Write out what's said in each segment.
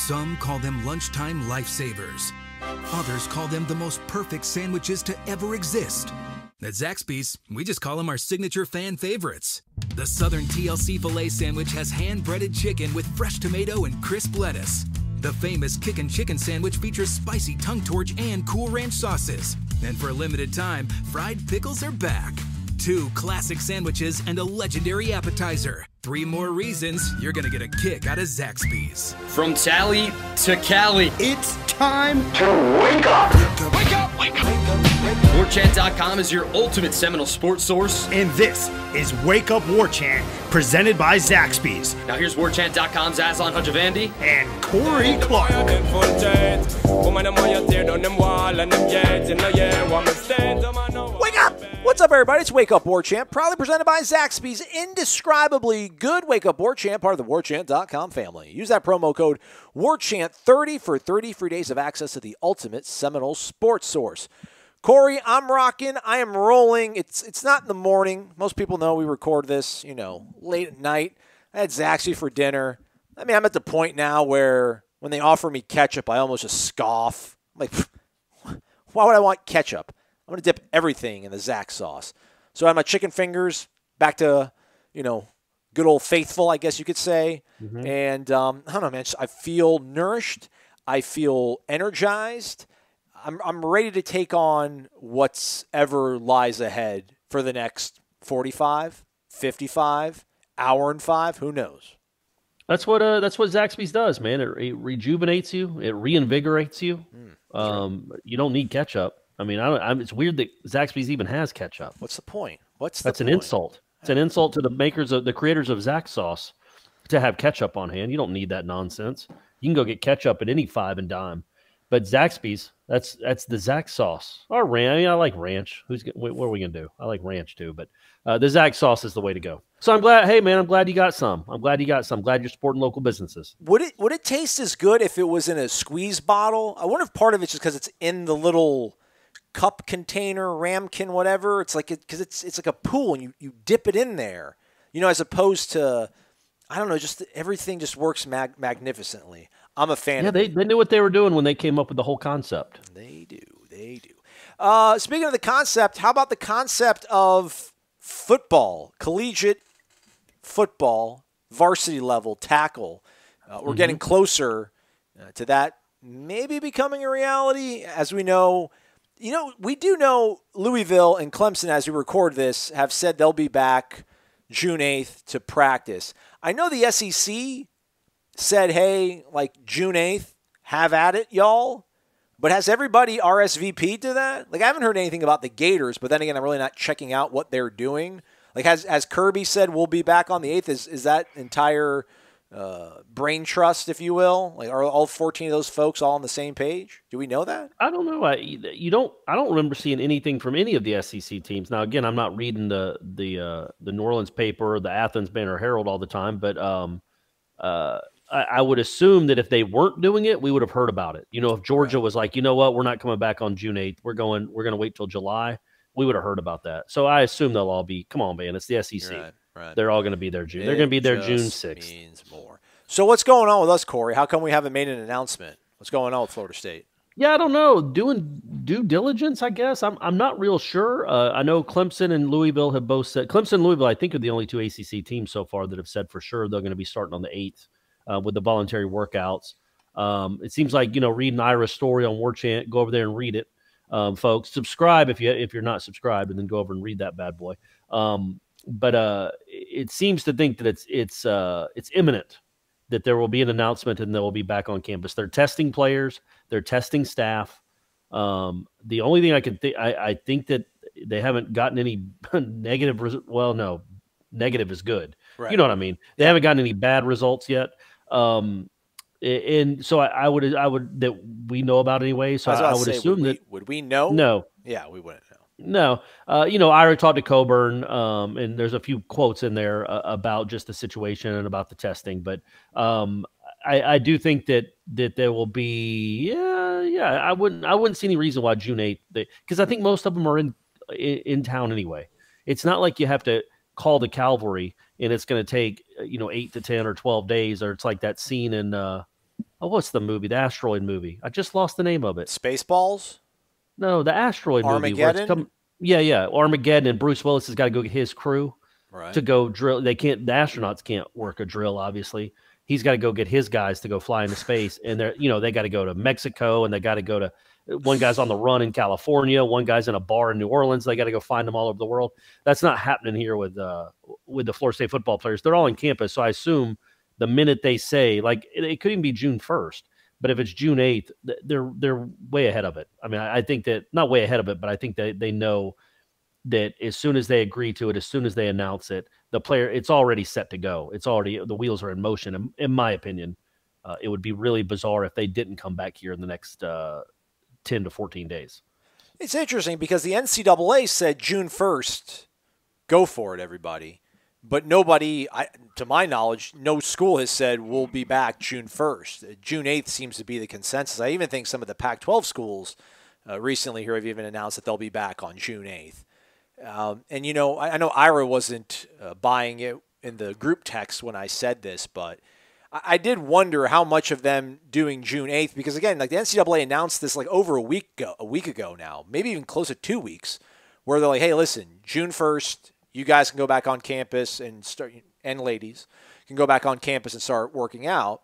Some call them lunchtime lifesavers. Others call them the most perfect sandwiches to ever exist. At Zaxby's, we just call them our signature fan favorites. The Southern TLC Filet Sandwich has hand-breaded chicken with fresh tomato and crisp lettuce. The famous Kickin' Chicken Sandwich features spicy tongue torch and Cool Ranch sauces. And for a limited time, fried pickles are back. 2 classic sandwiches and a legendary appetizer. 3 more reasons you're gonna get a kick out of Zaxby's. From Tally to Cali, It's time to wake up. wake up, wake up. Warchant.com is your ultimate Seminole sports source. and this is Wake Up Warchant, presented by Zaxby's Now here's Warchant.com's Azan Hajavandi. and Corey Clark. Wake up! What's up, everybody? It's Wake Up Warchant, proudly presented by Zaxby's indescribably good Wake Up Warchant, part of the Warchant.com family. Use that promo code WARCHANT30 for 30 free days of access to the ultimate Seminole sports source. Corey, I'm rocking. I am rolling. It's not in the morning. Most people know we record this, late at night. I had Zaxby for dinner. I mean, I'm at the point now where when they offer me ketchup, I almost just scoff. I'm like, why would I want ketchup? I'm going to dip everything in the Zax sauce. So I had my chicken fingers back to, good old faithful, I guess you could say. Mm-hmm. And I don't know, man. I feel nourished. I feel energized. I'm ready to take on what's ever lies ahead for the next 45, 55, hour and 5. Who knows? That's what Zaxby's does, man. It rejuvenates you. It reinvigorates you. Sure. You don't need ketchup. I mean, it's weird that Zaxby's even has ketchup. What's the point? That's an insult. It's an insult to the creators of Zax sauce to have ketchup on hand. You don't need that nonsense. You can go get ketchup at any 5 and dime. But Zaxby's, that's the Zax sauce. Or ranch. I mean, I like ranch. What are we gonna do? I like ranch too, but the Zax sauce is the way to go. So I'm glad. Hey, man, I'm glad you got some. I'm glad you're supporting local businesses. Would it taste as good if it was in a squeeze bottle? I wonder if part of it's just because it's in the little cup container, ramekin, whatever. It's like because it's like a pool, and you dip it in there. As opposed to, I don't know, just everything just works magnificently. I'm a fan. Yeah, they knew what they were doing when they came up with the whole concept. They do. Speaking of the concept, how about the concept of football, collegiate football, varsity level tackle? We're getting closer to that maybe becoming a reality. As we know, we do know Louisville and Clemson, as we record this, have said they'll be back June 8th to practice. I know the SEC said, hey, like June 8th, have at it, y'all. But has everybody RSVP'd to that? Like, I haven't heard anything about the Gators, but then again, I'm really not checking out what they're doing. Like, has Kirby said we'll be back on the 8th? Is that entire brain trust, if you will? Like, are all 14 of those folks all on the same page? Do we know that? I don't know. I don't remember seeing anything from any of the SEC teams. Now, again, I'm not reading the New Orleans paper, or the Athens Banner Herald all the time, but I would assume that if they weren't doing it, we would have heard about it. If Georgia was like, you know what, we're not coming back on June 8th. We're going to wait till July. We would have heard about that. So I assume they'll all be, come on, man, it's the SEC. Right. They're all going to be there June. They're going to be there June 6th. Means more. So what's going on with us, Corey? How come we haven't made an announcement? What's going on with Florida State? Yeah, I don't know. Doing due diligence, I guess. I'm not real sure. I know Clemson and Louisville have both said. Clemson and Louisville, I think, are the only 2 ACC teams so far that have said for sure they're going to be starting on the 8th. With the voluntary workouts. It seems like, reading Ira's story on Warchant, go over there and read it. Folks, subscribe if you're not subscribed, and then go over and read that bad boy. But it seems to think that it's imminent that there will be an announcement and they will be back on campus. They're testing players, they're testing staff. The only thing I think that they haven't gotten any negative negative is good. Right. You know what I mean? They haven't gotten any bad results yet. And so I would that we know about anyway. So I would assume would we know? No. Yeah, we wouldn't know. No. Ira talked to Coburn, and there's a few quotes in there about just the situation and about the testing. But I do think that there will be, I wouldn't see any reason why June 8th, because I think most of them are in town anyway. It's not like you have to call the cavalry and it's going to take 8 to 10 or 12 days, or it's like that scene in Oh, what's the movie? The asteroid movie. I just lost the name of it. Spaceballs? No, the asteroid movie. Armageddon? Yeah. Armageddon, and Bruce Willis has got to go get his crew Right. to go drill. The astronauts can't work a drill, obviously. He's got to go get his guys to go fly into space. And they got to go to Mexico, and they got to go to one guy's on the run in California. One guy's in a bar in New Orleans. They got to go find them all over the world. That's not happening here with the Florida State football players. They're all on campus. So I assume the minute they say, like, it could even be June 1st, but if it's June 8th, they're way ahead of it. I mean, I think that, not way ahead of it, but I think that they know that as soon as they agree to it, as soon as they announce it, the player, it's already set to go. It's already, the wheels are in motion. In my opinion, it would be really bizarre if they didn't come back here in the next 10 to 14 days. It's interesting because the NCAA said June 1st, go for it, everybody. But nobody, to my knowledge, no school has said we'll be back June 1st. June 8th seems to be the consensus. I even think some of the Pac-12 schools recently here have even announced that they'll be back on June 8th. And, I know Ira wasn't buying it in the group text when I said this, but I did wonder how much of them doing June 8th, because, again, like the NCAA announced this like over a week ago now, maybe even close to 2 weeks, where they're like, hey, listen, June 1st, you guys can go back on campus and ladies can go back on campus and start working out.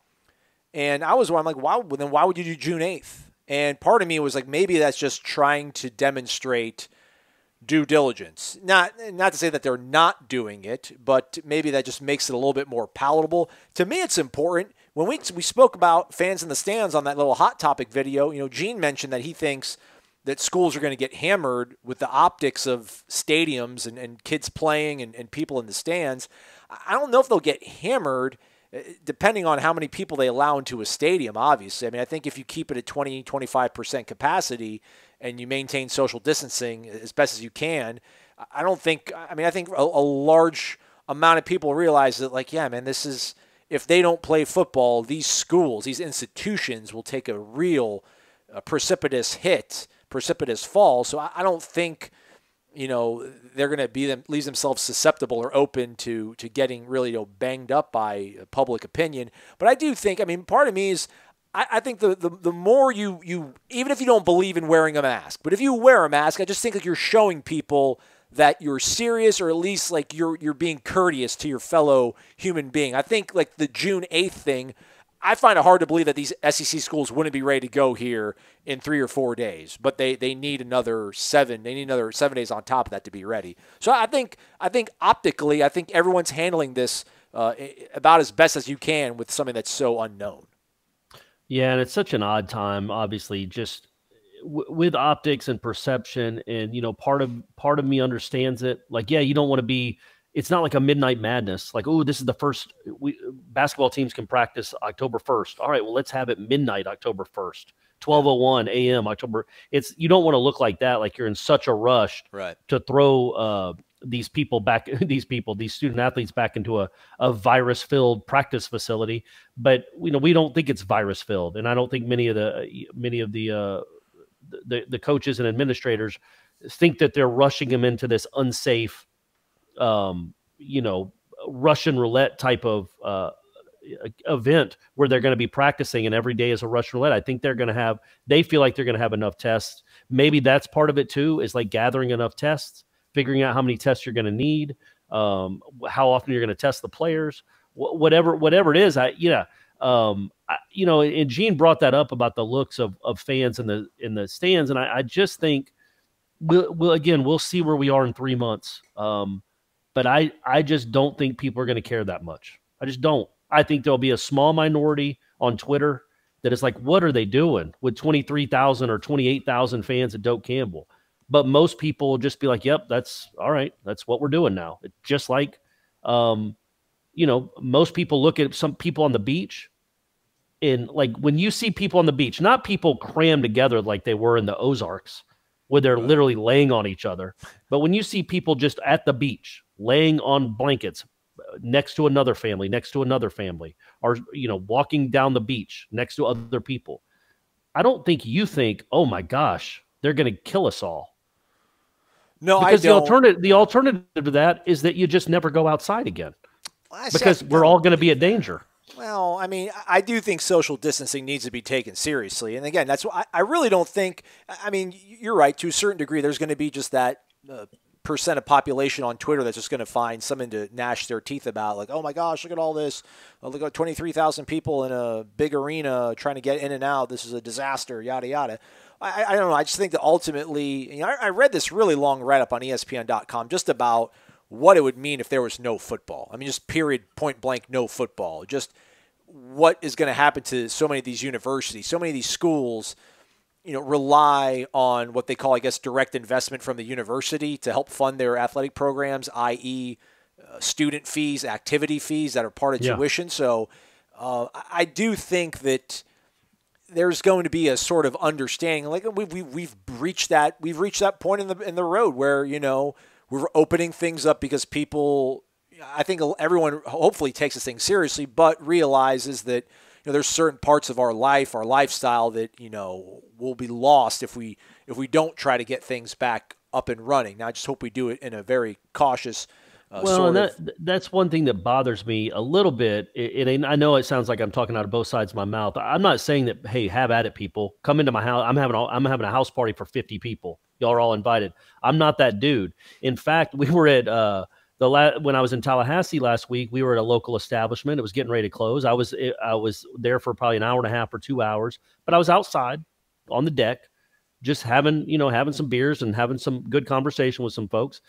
And I'm like, why would you do June 8th? And part of me was like, maybe that's just trying to demonstrate due diligence. Not to say that they're not doing it, but maybe that just makes it a little bit more palatable. To me, it's important. When we spoke about fans in the stands on that little Hot Topic video, Gene mentioned that he thinks that schools are going to get hammered with the optics of stadiums and kids playing and people in the stands. I don't know if they'll get hammered depending on how many people they allow into a stadium, obviously. I mean, I think if you keep it at 20, 25% capacity and you maintain social distancing as best as you can, I think a large amount of people realize that, like, yeah, man, this is, if they don't play football, these schools, these institutions will take a real precipitous fall. So I don't think, they're going to leave themselves susceptible or open to getting really banged up by public opinion. But I do think, part of me is, I think the more you even if you don't believe in wearing a mask, but if you wear a mask, I just think like you're showing people that you're serious, or at least like you're being courteous to your fellow human being. I think like the June 8th thing, I find it hard to believe that these SEC schools wouldn't be ready to go here in 3 or 4 days, but they need another 7. They need another 7 days on top of that to be ready. So I think optically, I think everyone's handling this about as best as you can with something that's so unknown. Yeah, and it's such an odd time, obviously, just with optics and perception. And part of me understands it. Like, yeah, you don't want to be. It's not like a midnight madness. Like, oh, this is the first. Basketball teams can practice October 1st. All right, well, let's have it midnight October 1st, 12:01 a.m. October. You don't want to look like that. Like you're in such a rush to throw these student athletes back into a virus-filled practice facility. But we don't think it's virus-filled, and I don't think many of the coaches and administrators think that they're rushing them into this unsafe, Russian roulette type of event where they're going to be practicing and every day is a Russian roulette. I think they feel like they're going to have enough tests. Maybe that's part of it too, is like gathering enough tests, figuring out how many tests you're going to need, how often you're going to test the players, whatever it is. And Gene brought that up about the looks of fans in the stands. And I just think we'll see where we are in 3 months. But I just don't think people are going to care that much. I just don't. I think there'll be a small minority on Twitter that is like, what are they doing with 23,000 or 28,000 fans at Doak Campbell? But most people will just be like, yep, that's all right. That's what we're doing now. It's just like, most people look at some people on the beach, and like when you see people on the beach, not people crammed together like they were in the Ozarks, where they're literally laying on each other. But when you see people just at the beach, laying on blankets next to another family, or, walking down the beach next to other people, I don't think you think, oh my gosh, they're going to kill us all. No, because I don't. The alternative to that is that you just never go outside again, because we're all going to be at danger. Well, I mean, I do think social distancing needs to be taken seriously. And again, that's why I really don't think, I mean, you're right, to a certain degree, there's going to be just that percent of population on Twitter that's just going to find something to gnash their teeth about. Like, oh my gosh, look at all this. Look at 23,000 people in a big arena trying to get in and out. This is a disaster, yada, yada. I don't know. I just think that ultimately, I read this really long write-up on ESPN.com just about what it would mean if there was no football. I mean, just period, point blank, no football. Just what is going to happen to so many of these universities, so many of these schools, rely on what they call, I guess, direct investment from the university to help fund their athletic programs, i.e. Student fees, activity fees that are part of tuition. So I do think that there's going to be a sort of understanding, like we've reached that point in the road where, we're opening things up because people, I think everyone hopefully takes this thing seriously, but realizes that there's certain parts of our life, our lifestyle that will be lost if we don't try to get things back up and running. Now, I just hope we do it in a very cautious. That's one thing that bothers me a little bit. I know it sounds like I'm talking out of both sides of my mouth. I'm not saying that, hey, have at it, people. Come into my house. I'm having a house party for 50 people. Y'all are all invited. I'm not that dude. In fact, we were at when I was in Tallahassee last week, we were at a local establishment. It was getting ready to close. I was there for probably an hour and a half or 2 hours, but I was outside on the deck, just having some beers and having some good conversation with some folks.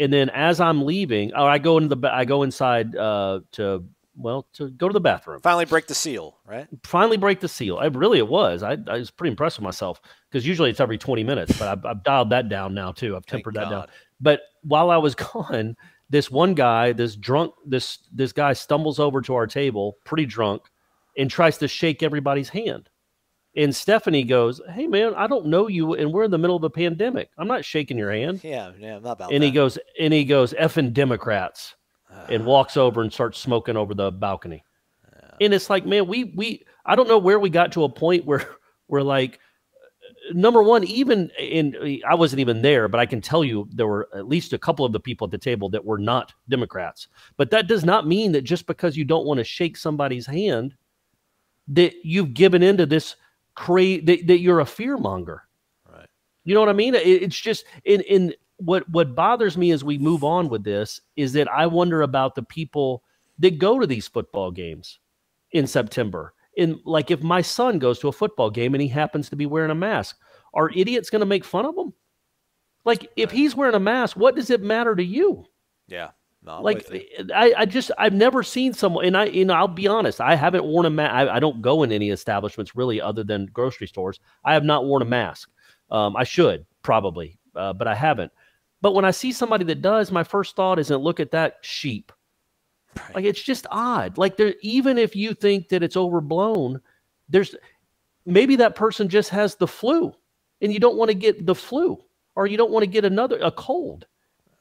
And then as I'm leaving, I go inside to go to the bathroom. Finally break the seal, right? Finally break the seal. It was. I was pretty impressed with myself because usually it's every 20 minutes, but I've dialed that down now too. I've tempered that down. But while I was gone, this one guy, this guy stumbles over to our table, pretty drunk, and tries to shake everybody's hand. And Stephanie goes, "Hey man, I don't know you, and we're in the middle of a pandemic. I'm not shaking your hand." Yeah, not about and that. He goes, "Effing Democrats," and walks over and starts smoking over the balcony. And it's like, man, I don't know where we got to a point where we're like, number one, I wasn't even there, but I can tell you there were at least a couple of the people at the table that were not Democrats. But that does not mean that just because you don't want to shake somebody's hand, that you've given into this that you're a fearmonger. Right. You know what I mean? It's just in what bothers me as we move on with this is that I wonder about the people that go to these football games in September. And like if my son goes to a football game and he happens to be wearing a mask, are idiots going to make fun of him? Like if he's wearing a mask, what does it matter to you? Yeah. No, like I've never seen someone, and I'll be honest, I haven't worn a mask. I don't go in any establishments really other than grocery stores. I have not worn a mask. I should probably, but I haven't. But when I see somebody that does, my first thought isn't look at that sheep. Right. Like it's just odd. Like even if you think that it's overblown, maybe that person just has the flu, and you don't want to get the flu, or you don't want to get a cold.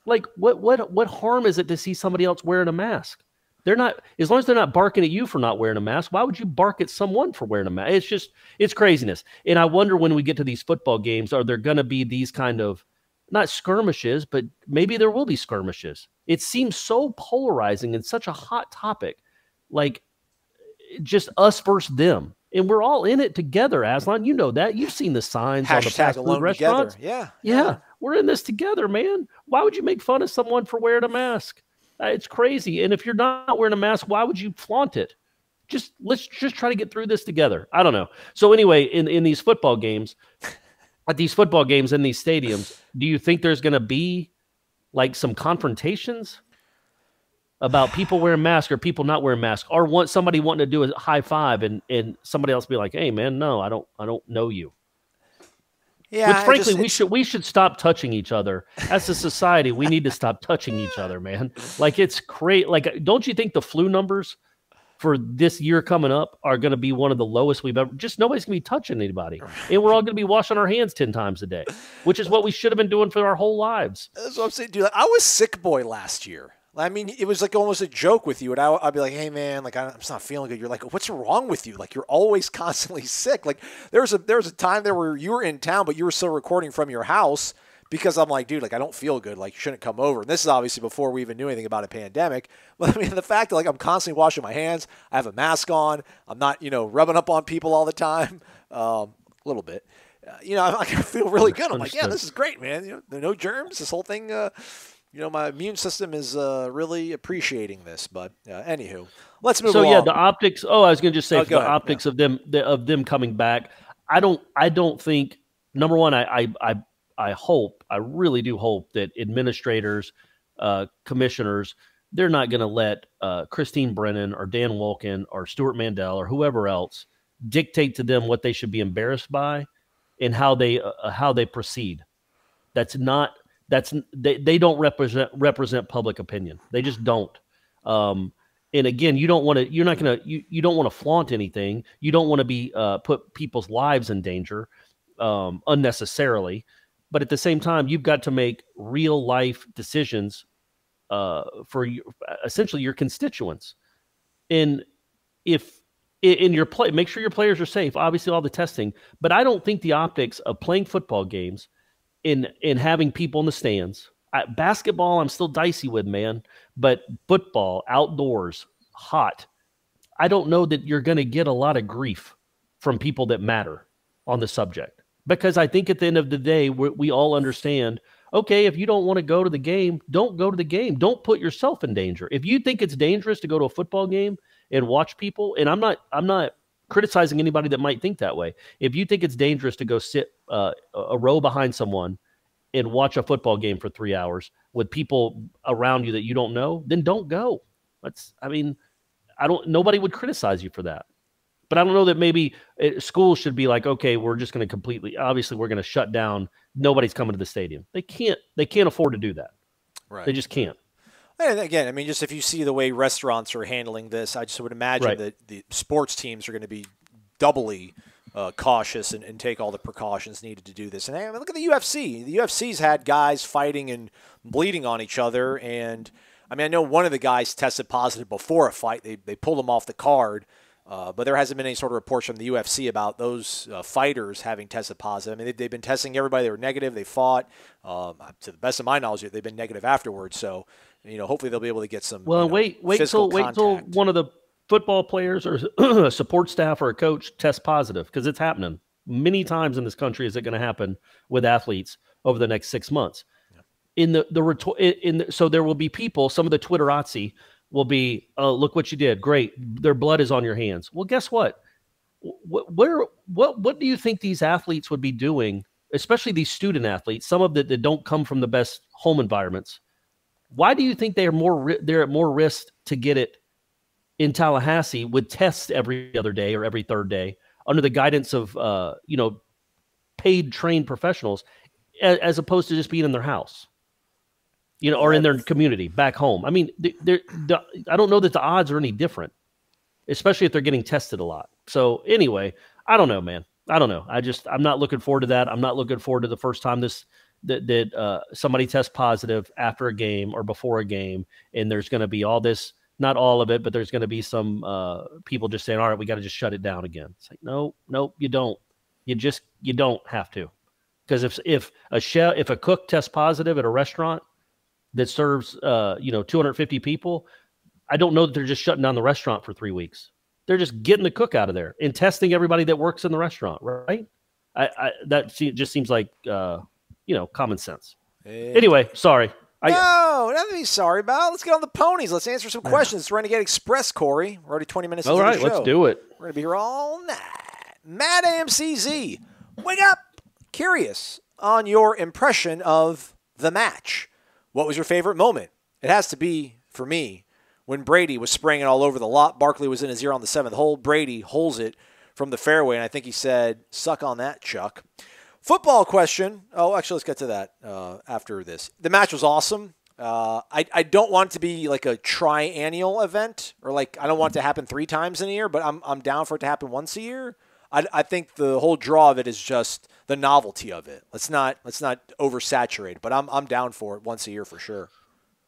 Like what harm is it to see somebody else wearing a mask? They're not, as long as they're not barking at you for not wearing a mask, why would you bark at someone for wearing a mask? It's craziness. And I wonder when we get to these football games, are there going to be these kind of, not skirmishes, but maybe there will be skirmishes. It seems so polarizing and such a hot topic, like just us versus them. And we're all in it together, Aslan. You know that. You've seen the signs on the fast food restaurants. Yeah. We're in this together, man. Why would you make fun of someone for wearing a mask? It's crazy. And if you're not wearing a mask, why would you flaunt it? Let's just try to get through this together. I don't know. So anyway, in these football games, in these stadiums, do you think there's going to be like some confrontations about people wearing masks or people not wearing masks, or somebody wanting to do a high five and somebody else be like, "Hey man, no, I don't know you." Yeah. Which frankly, we should stop touching each other. As a society, we need to stop touching each other, man. Like it's crazy. Like, don't you think the flu numbers for this year coming up are going to be one of the lowest we've ever, just nobody's going to be touching anybody. And we're all going to be washing our hands 10 times a day, which is what we should have been doing for our whole lives. That's what I'm saying, dude. I was sick boy last year. I mean, it was like almost a joke with you. And I'd be like, "Hey, man, like I'm just not feeling good." You're like, "What's wrong with you? Like you're always constantly sick." Like there was a time there where you were in town, but you were still recording from your house because I'm like, dude, like I don't feel good. Like you shouldn't come over. And this is obviously before we even knew anything about a pandemic. But I mean, the fact that like I'm constantly washing my hands, I have a mask on, I'm not, rubbing up on people all the time, a little bit. I feel really good. I'm like, yeah, this is great, man. No germs. This whole thing, my immune system is really appreciating this. But anywho, let's move along. So yeah, the optics. Oh, I was going to just say the ahead. optics of them coming back. I don't think. Number one, I hope, I really do hope that administrators, commissioners, they're not going to let Christine Brennan or Dan Wolken or Stuart Mandel or whoever else dictate to them what they should be embarrassed by and how they proceed. They don't represent public opinion. They just don't. And again, you don't want to flaunt anything. You don't want to be put people's lives in danger unnecessarily. But at the same time, you've got to make real life decisions for essentially your constituents. And if in your play, make sure your players are safe. Obviously, all the testing. But I don't think the optics of playing football games in having people in the stands. Basketball, I'm still dicey with, man. But football, outdoors, hot. I don't know that you're going to get a lot of grief from people that matter on the subject. Because I think at the end of the day, we all understand, okay, if you don't want to go to the game, don't go to the game. Don't put yourself in danger. If you think it's dangerous to go to a football game and watch people, and I'm not criticizing anybody that might think that way. If you think it's dangerous to go sit a row behind someone and watch a football game for 3 hours with people around you that you don't know, then don't go. Nobody would criticize you for that. But I don't know that maybe schools should be like, okay, we're just going to obviously we're going to shut down. Nobody's coming to the stadium. They can't afford to do that. Right. They just can't. And again, just if you see the way restaurants are handling this, I just would imagine that the sports teams are going to be doubly cautious and take all the precautions needed to do this. And look at the UFC. The UFC's had guys fighting and bleeding on each other. And I know one of the guys tested positive before a fight. They pulled him off the card. But there hasn't been any sort of reports from the UFC about those fighters having tested positive. They've been testing everybody. They were negative. They fought. To the best of my knowledge, they've been negative afterwards. So, hopefully they'll be able to get some. Well, wait till one of the football players or a support staff or a coach tests positive, because it's happening many times in this country. Is it going to happen with athletes over the next 6 months? Yeah. So there will be people. Some of the Twitterati will be, oh, look what you did. Great. Their blood is on your hands. Well, guess what? What do you think these athletes would be doing, especially these student athletes, some of that don't come from the best home environments? Why do you think they're at more risk to get it in Tallahassee with tests every other day or every third day under the guidance of, paid trained professionals as opposed to just being in their house? Or in their community back home. I don't know that the odds are any different, especially if they're getting tested a lot. So anyway, I don't know, man. I don't know. I'm not looking forward to that. I'm not looking forward to the first time that somebody tests positive after a game or before a game, and there's going to be all this, not all of it, but there's going to be some people just saying, all right, we got to just shut it down again. It's like, no, you don't. You don't have to. Because if a cook tests positive at a restaurant that serves 250 people, I don't know that they're just shutting down the restaurant for 3 weeks. They're just getting the cook out of there and testing everybody that works in the restaurant, right? That just seems like common sense. Anyway, sorry. No, nothing to be sorry about. Let's get on the ponies. Let's answer some questions. It's Renegade Express, Corey. We're already 20 minutes into the show. All right, let's do it. We're going to be here all night. Matt AMCZ, wake up! Curious on your impression of the match. What was your favorite moment? It has to be, for me, when Brady was spraying it all over the lot. Barkley was in his ear on the 7th hole. Brady holes it from the fairway, and I think he said, suck on that, Chuck. Football question. Oh, actually, let's get to that after this. The match was awesome. I don't want it to be like a triennial event, or like I don't want it to happen 3 times in a year, but I'm down for it to happen once a year. I think the whole draw of it is just the novelty of it. Let's not oversaturate it, but I'm down for it once a year for sure.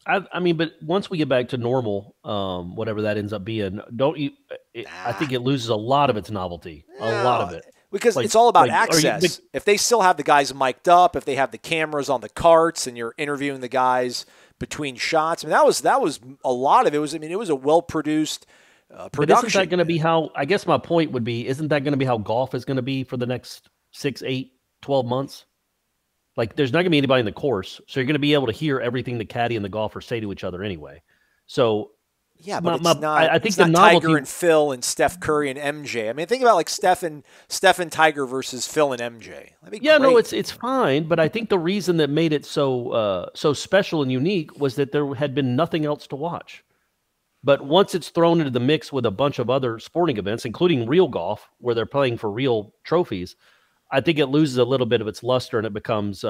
But once we get back to normal, whatever that ends up being, I think it loses a lot of its novelty. A lot of it. Because Like, it's all about like, access. If they still have the guys mic'd up, if they have the cameras on the carts, and you're interviewing the guys between shots, I mean, that was a lot of it. It was a well produced production. But isn't that going to be how? I guess my point would be, isn't that going to be how golf is going to be for the next 6, 8, 12 months? Like, there's not going to be anybody in the course, so you're going to be able to hear everything the caddy and the golfer say to each other anyway. So. Yeah, but I think the novelty, Tiger and Phil and Steph Curry and MJ. I mean, think about like Steph and Tiger versus Phil and MJ. That'd be great. No, it's fine. But I think the reason that made it so special and unique was that there had been nothing else to watch. But once it's thrown into the mix with a bunch of other sporting events, including real golf, where they're playing for real trophies, I think it loses a little bit of its luster and it becomes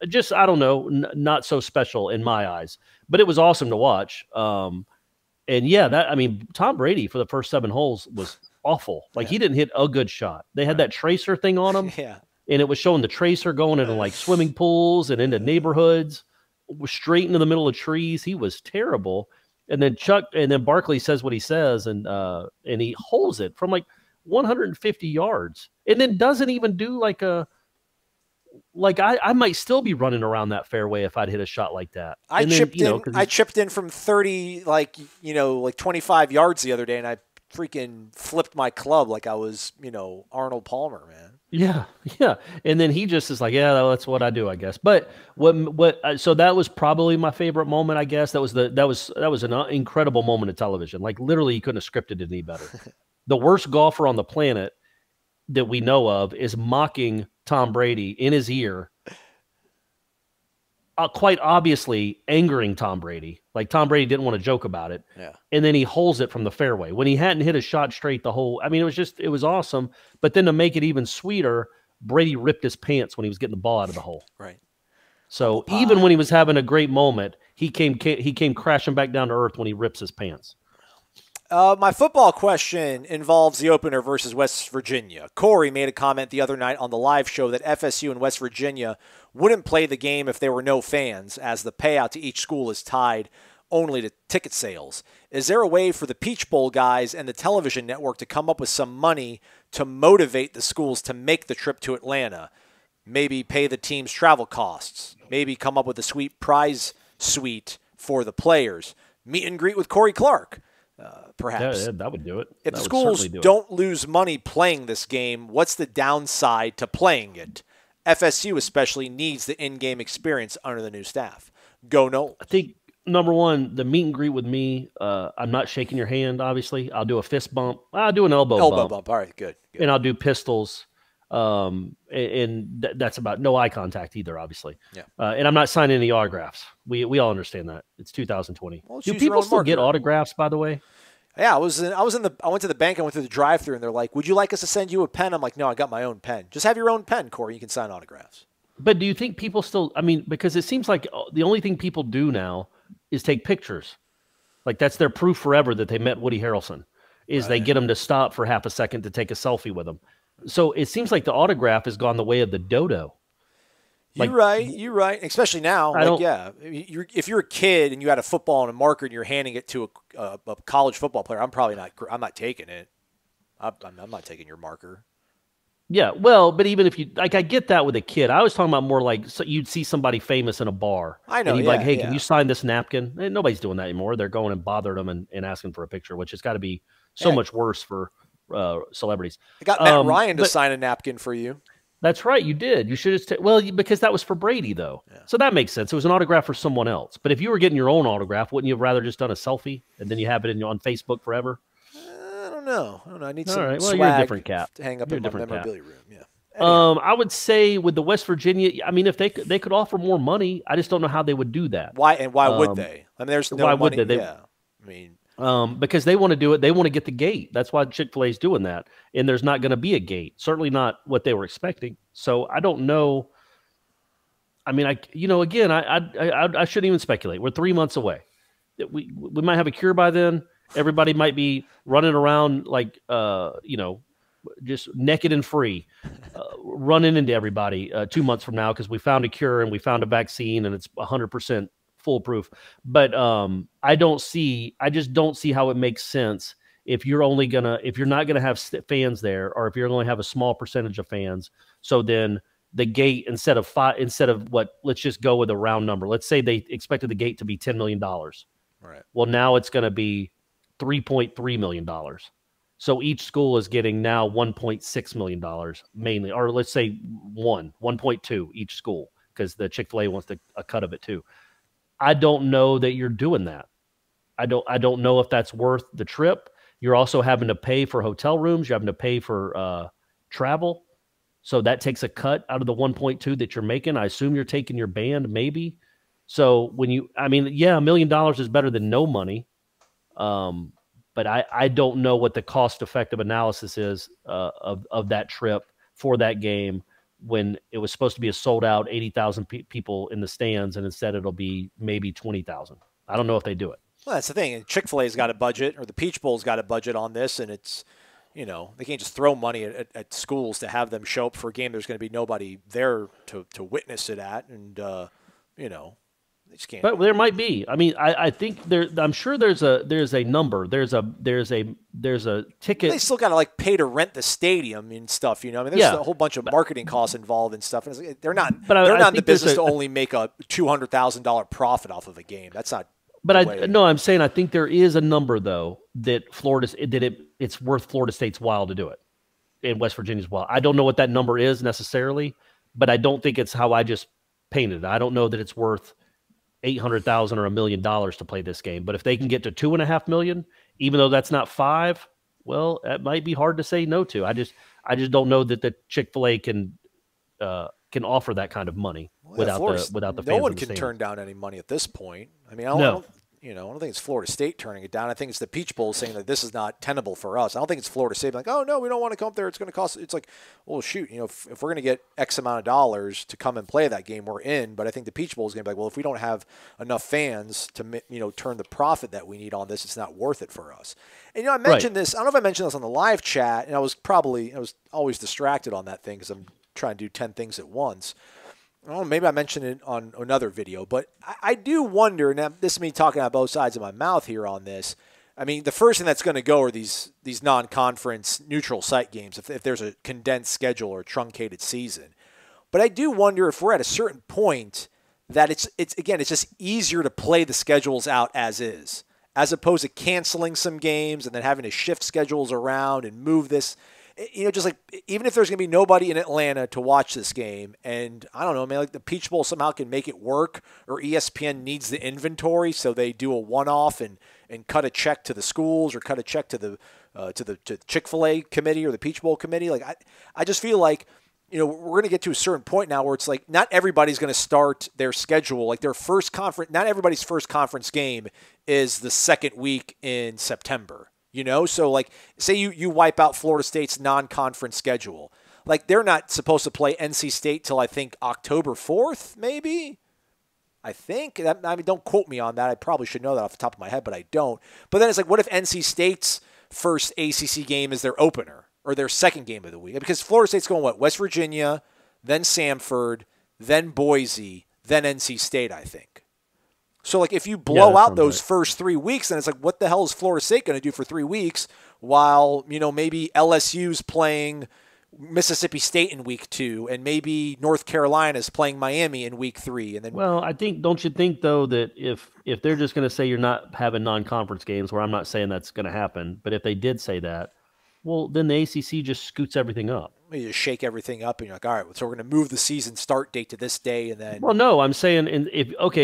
just, I don't know, not so special in my eyes. But it was awesome to watch. And yeah, Tom Brady for the first 7 holes was awful. Like, he didn't hit a good shot. They had that tracer thing on him. Yeah. And it was showing the tracer going into like swimming pools and into neighborhoods, straight into the middle of trees. He was terrible. And then Barkley says what he says, and he holds it from like 150 yards, and then doesn't even do I might still be running around that fairway if I'd hit a shot like that. I chipped in from 30, 25 yards the other day, and I freaking flipped my club like I was, Arnold Palmer, man. Yeah. And then he just is like, yeah, that's what I do, I guess. But so that was probably my favorite moment, I guess. That was an incredible moment of television. Like, literally, you couldn't have scripted it any better. The worst golfer on the planet that we know of is mocking Tom Brady in his ear, quite obviously angering Tom Brady. Like, Tom Brady didn't want to joke about it. Yeah. And then he holds it from the fairway when he hadn't hit a shot straight the whole. It was awesome. But then to make it even sweeter, Brady ripped his pants when he was getting the ball out of the hole. Right. So even when he was having a great moment, he came crashing back down to earth when he rips his pants. My football question involves the opener versus West Virginia. Corey made a comment the other night on the live show that FSU and West Virginia wouldn't play the game if there were no fans, as the payout to each school is tied only to ticket sales. Is there a way for the Peach Bowl guys and the television network to come up with some money to motivate the schools to make the trip to Atlanta? Maybe pay the team's travel costs. Maybe come up with a sweet prize suite for the players. Meet and greet with Corey Clark. Perhaps. Yeah, that would do it. If the schools don't lose money playing this game, what's the downside to playing it? FSU especially needs the in-game experience under the new staff. Go Noles. I think, number one, the meet and greet with me, I'm not shaking your hand, obviously. I'll do a fist bump. I'll do an elbow bump. All right, good. And I'll do pistols. And that's about no eye contact either, obviously. Yeah. And I'm not signing any autographs. We all understand that. It's 2020. Well, do people still get autographs, by the way? Yeah, I went to the bank, I went through the drive-thru, and they're like, would you like us to send you a pen? I'm like, no, I got my own pen. Just have your own pen, Corey. You can sign autographs. But do you think people still, because it seems like the only thing people do now is take pictures. Like, that's their proof forever that they met Woody Harrelson, is they get them to stop for half a second to take a selfie with them. So it seems like the autograph has gone the way of the dodo. You're right. Especially now. If you're a kid and you had a football and a marker and you're handing it to a college football player, I'm not taking it. I'm not taking your marker. Yeah, well, but even if you, I get that with a kid. I was talking about more like, so you'd see somebody famous in a bar. I know. And you'd be like, hey, can you sign this napkin? And nobody's doing that anymore. They're going and bothering them and asking for a picture, which has got to be so much worse for celebrities. I got Matt Ryan to sign a napkin for you. That's right, you did. You should have because that was for Brady, though. Yeah. So that makes sense. It was an autograph for someone else. But if you were getting your own autograph, wouldn't you have rather just done a selfie and then you have it on Facebook forever? I don't know. I need some swag you're a different cat. To hang up in my memorabilia room. Yeah. Anyway. I would say with the West Virginia, if they could offer more money, I just don't know how they would do that. Why would they? There's no why money. Would they? Because they want to do it. They want to get the gate. That's why Chick-fil-A is doing that. And there's not going to be a gate. Certainly not what they were expecting. So I don't know. I shouldn't even speculate. We're 3 months away. We might have a cure by then. Everybody might be running around like, just naked and free, running into everybody 2 months from now because we found a cure and we found a vaccine and it's 100% foolproof. But I just don't see how it makes sense if you're not gonna have fans there, or if you're going to have a small percentage of fans, so then the gate instead of what, let's just go with a round number. Let's say they expected the gate to be $10 million. Right. Well, now it's going to be $3.3 million. So each school is getting now $1.6 million mainly, or let's say 1.2 each school, because the Chick-fil-A wants a cut of it too. I don't know that you're doing that. I don't know if that's worth the trip. You're also having to pay for hotel rooms. You're having to pay for travel. So that takes a cut out of the 1.2 that you're making. I assume you're taking your band, maybe. So $1 million is better than no money. But I don't know what the cost-effective analysis is of that trip for that game, when it was supposed to be a sold-out 80,000 people in the stands, and instead it'll be maybe 20,000. I don't know if they do it. Well, that's the thing. Chick-fil-A's got a budget, or the Peach Bowl's got a budget on this, and it's, they can't just throw money at schools to have them show up for a game there's going to be nobody there to witness it at, and, they just can't. But there might be. I mean, I think I'm sure there's a number. There's a ticket. They still got to pay to rent the stadium and stuff. There's a whole bunch of marketing costs involved and stuff. And they're not in the business to only make a $200,000 profit off of a game. That's not. But I'm saying I think there is a number though that it's worth Florida State's while to do it, and West Virginia's while. I don't know what that number is necessarily, but I don't think it's how I just painted it. I don't know that it's worth $800,000 or $1 million to play this game. But if they can get to $2.5 million, even though that's not $5 million, well, that might be hard to say no to. I just don't know that the Chick-fil-A can offer that kind of money without the fans. No one can turn down any money at this point. I mean, I don't think it's Florida State turning it down. I think it's the Peach Bowl saying that this is not tenable for us. I don't think it's Florida State like, oh, no, we don't want to come up there. It's going to cost. It's like, well, shoot, if we're going to get X amount of dollars to come and play that game, we're in. But I think the Peach Bowl is going to be like, well, if we don't have enough fans to, turn the profit that we need on this, it's not worth it for us. And, I mentioned this. I don't know if I mentioned this on the live chat, and I was always distracted on that thing because I'm trying to do 10 things at once. Oh, maybe I mentioned it on another video, but I do wonder, and this is me talking out both sides of my mouth here on this. I mean, the first thing that's going to go are these non-conference neutral site games if there's a condensed schedule or a truncated season. But I do wonder if we're at a certain point that it's just easier to play the schedules out as is, as opposed to canceling some games and then having to shift schedules around and move this. Just even if there's going to be nobody in Atlanta to watch this game, and I don't know, man, the Peach Bowl somehow can make it work, or ESPN needs the inventory, so they do a one-off and cut a check to the schools or cut a check to the Chick-fil-A committee or the Peach Bowl committee. I just feel like, we're going to get to a certain point now where it's like not everybody's going to start their schedule. Their first conference, not everybody's first conference game is the second week in September. So say you wipe out Florida State's non-conference schedule. They're not supposed to play NC State till I think October 4th, maybe. I think. Don't quote me on that. I probably should know that off the top of my head, but I don't. But then it's what if NC State's first ACC game is their opener or their second game of the week? Because Florida State's going West Virginia, then Samford, then Boise, then NC State, I think. So, if you blow out those first 3 weeks, then it's what the hell is Florida State going to do for 3 weeks while, maybe LSU's playing Mississippi State in week 2 and maybe North Carolina's playing Miami in week 3. And then, well, don't you think, though, that if they're just going to say you're not having non-conference games, where I'm not saying that's going to happen, but if they did say that, well, then the ACC just scoots everything up. You just shake everything up, and you're like, all right, so we're going to move the season start date to this day, and then. Well, no, I'm saying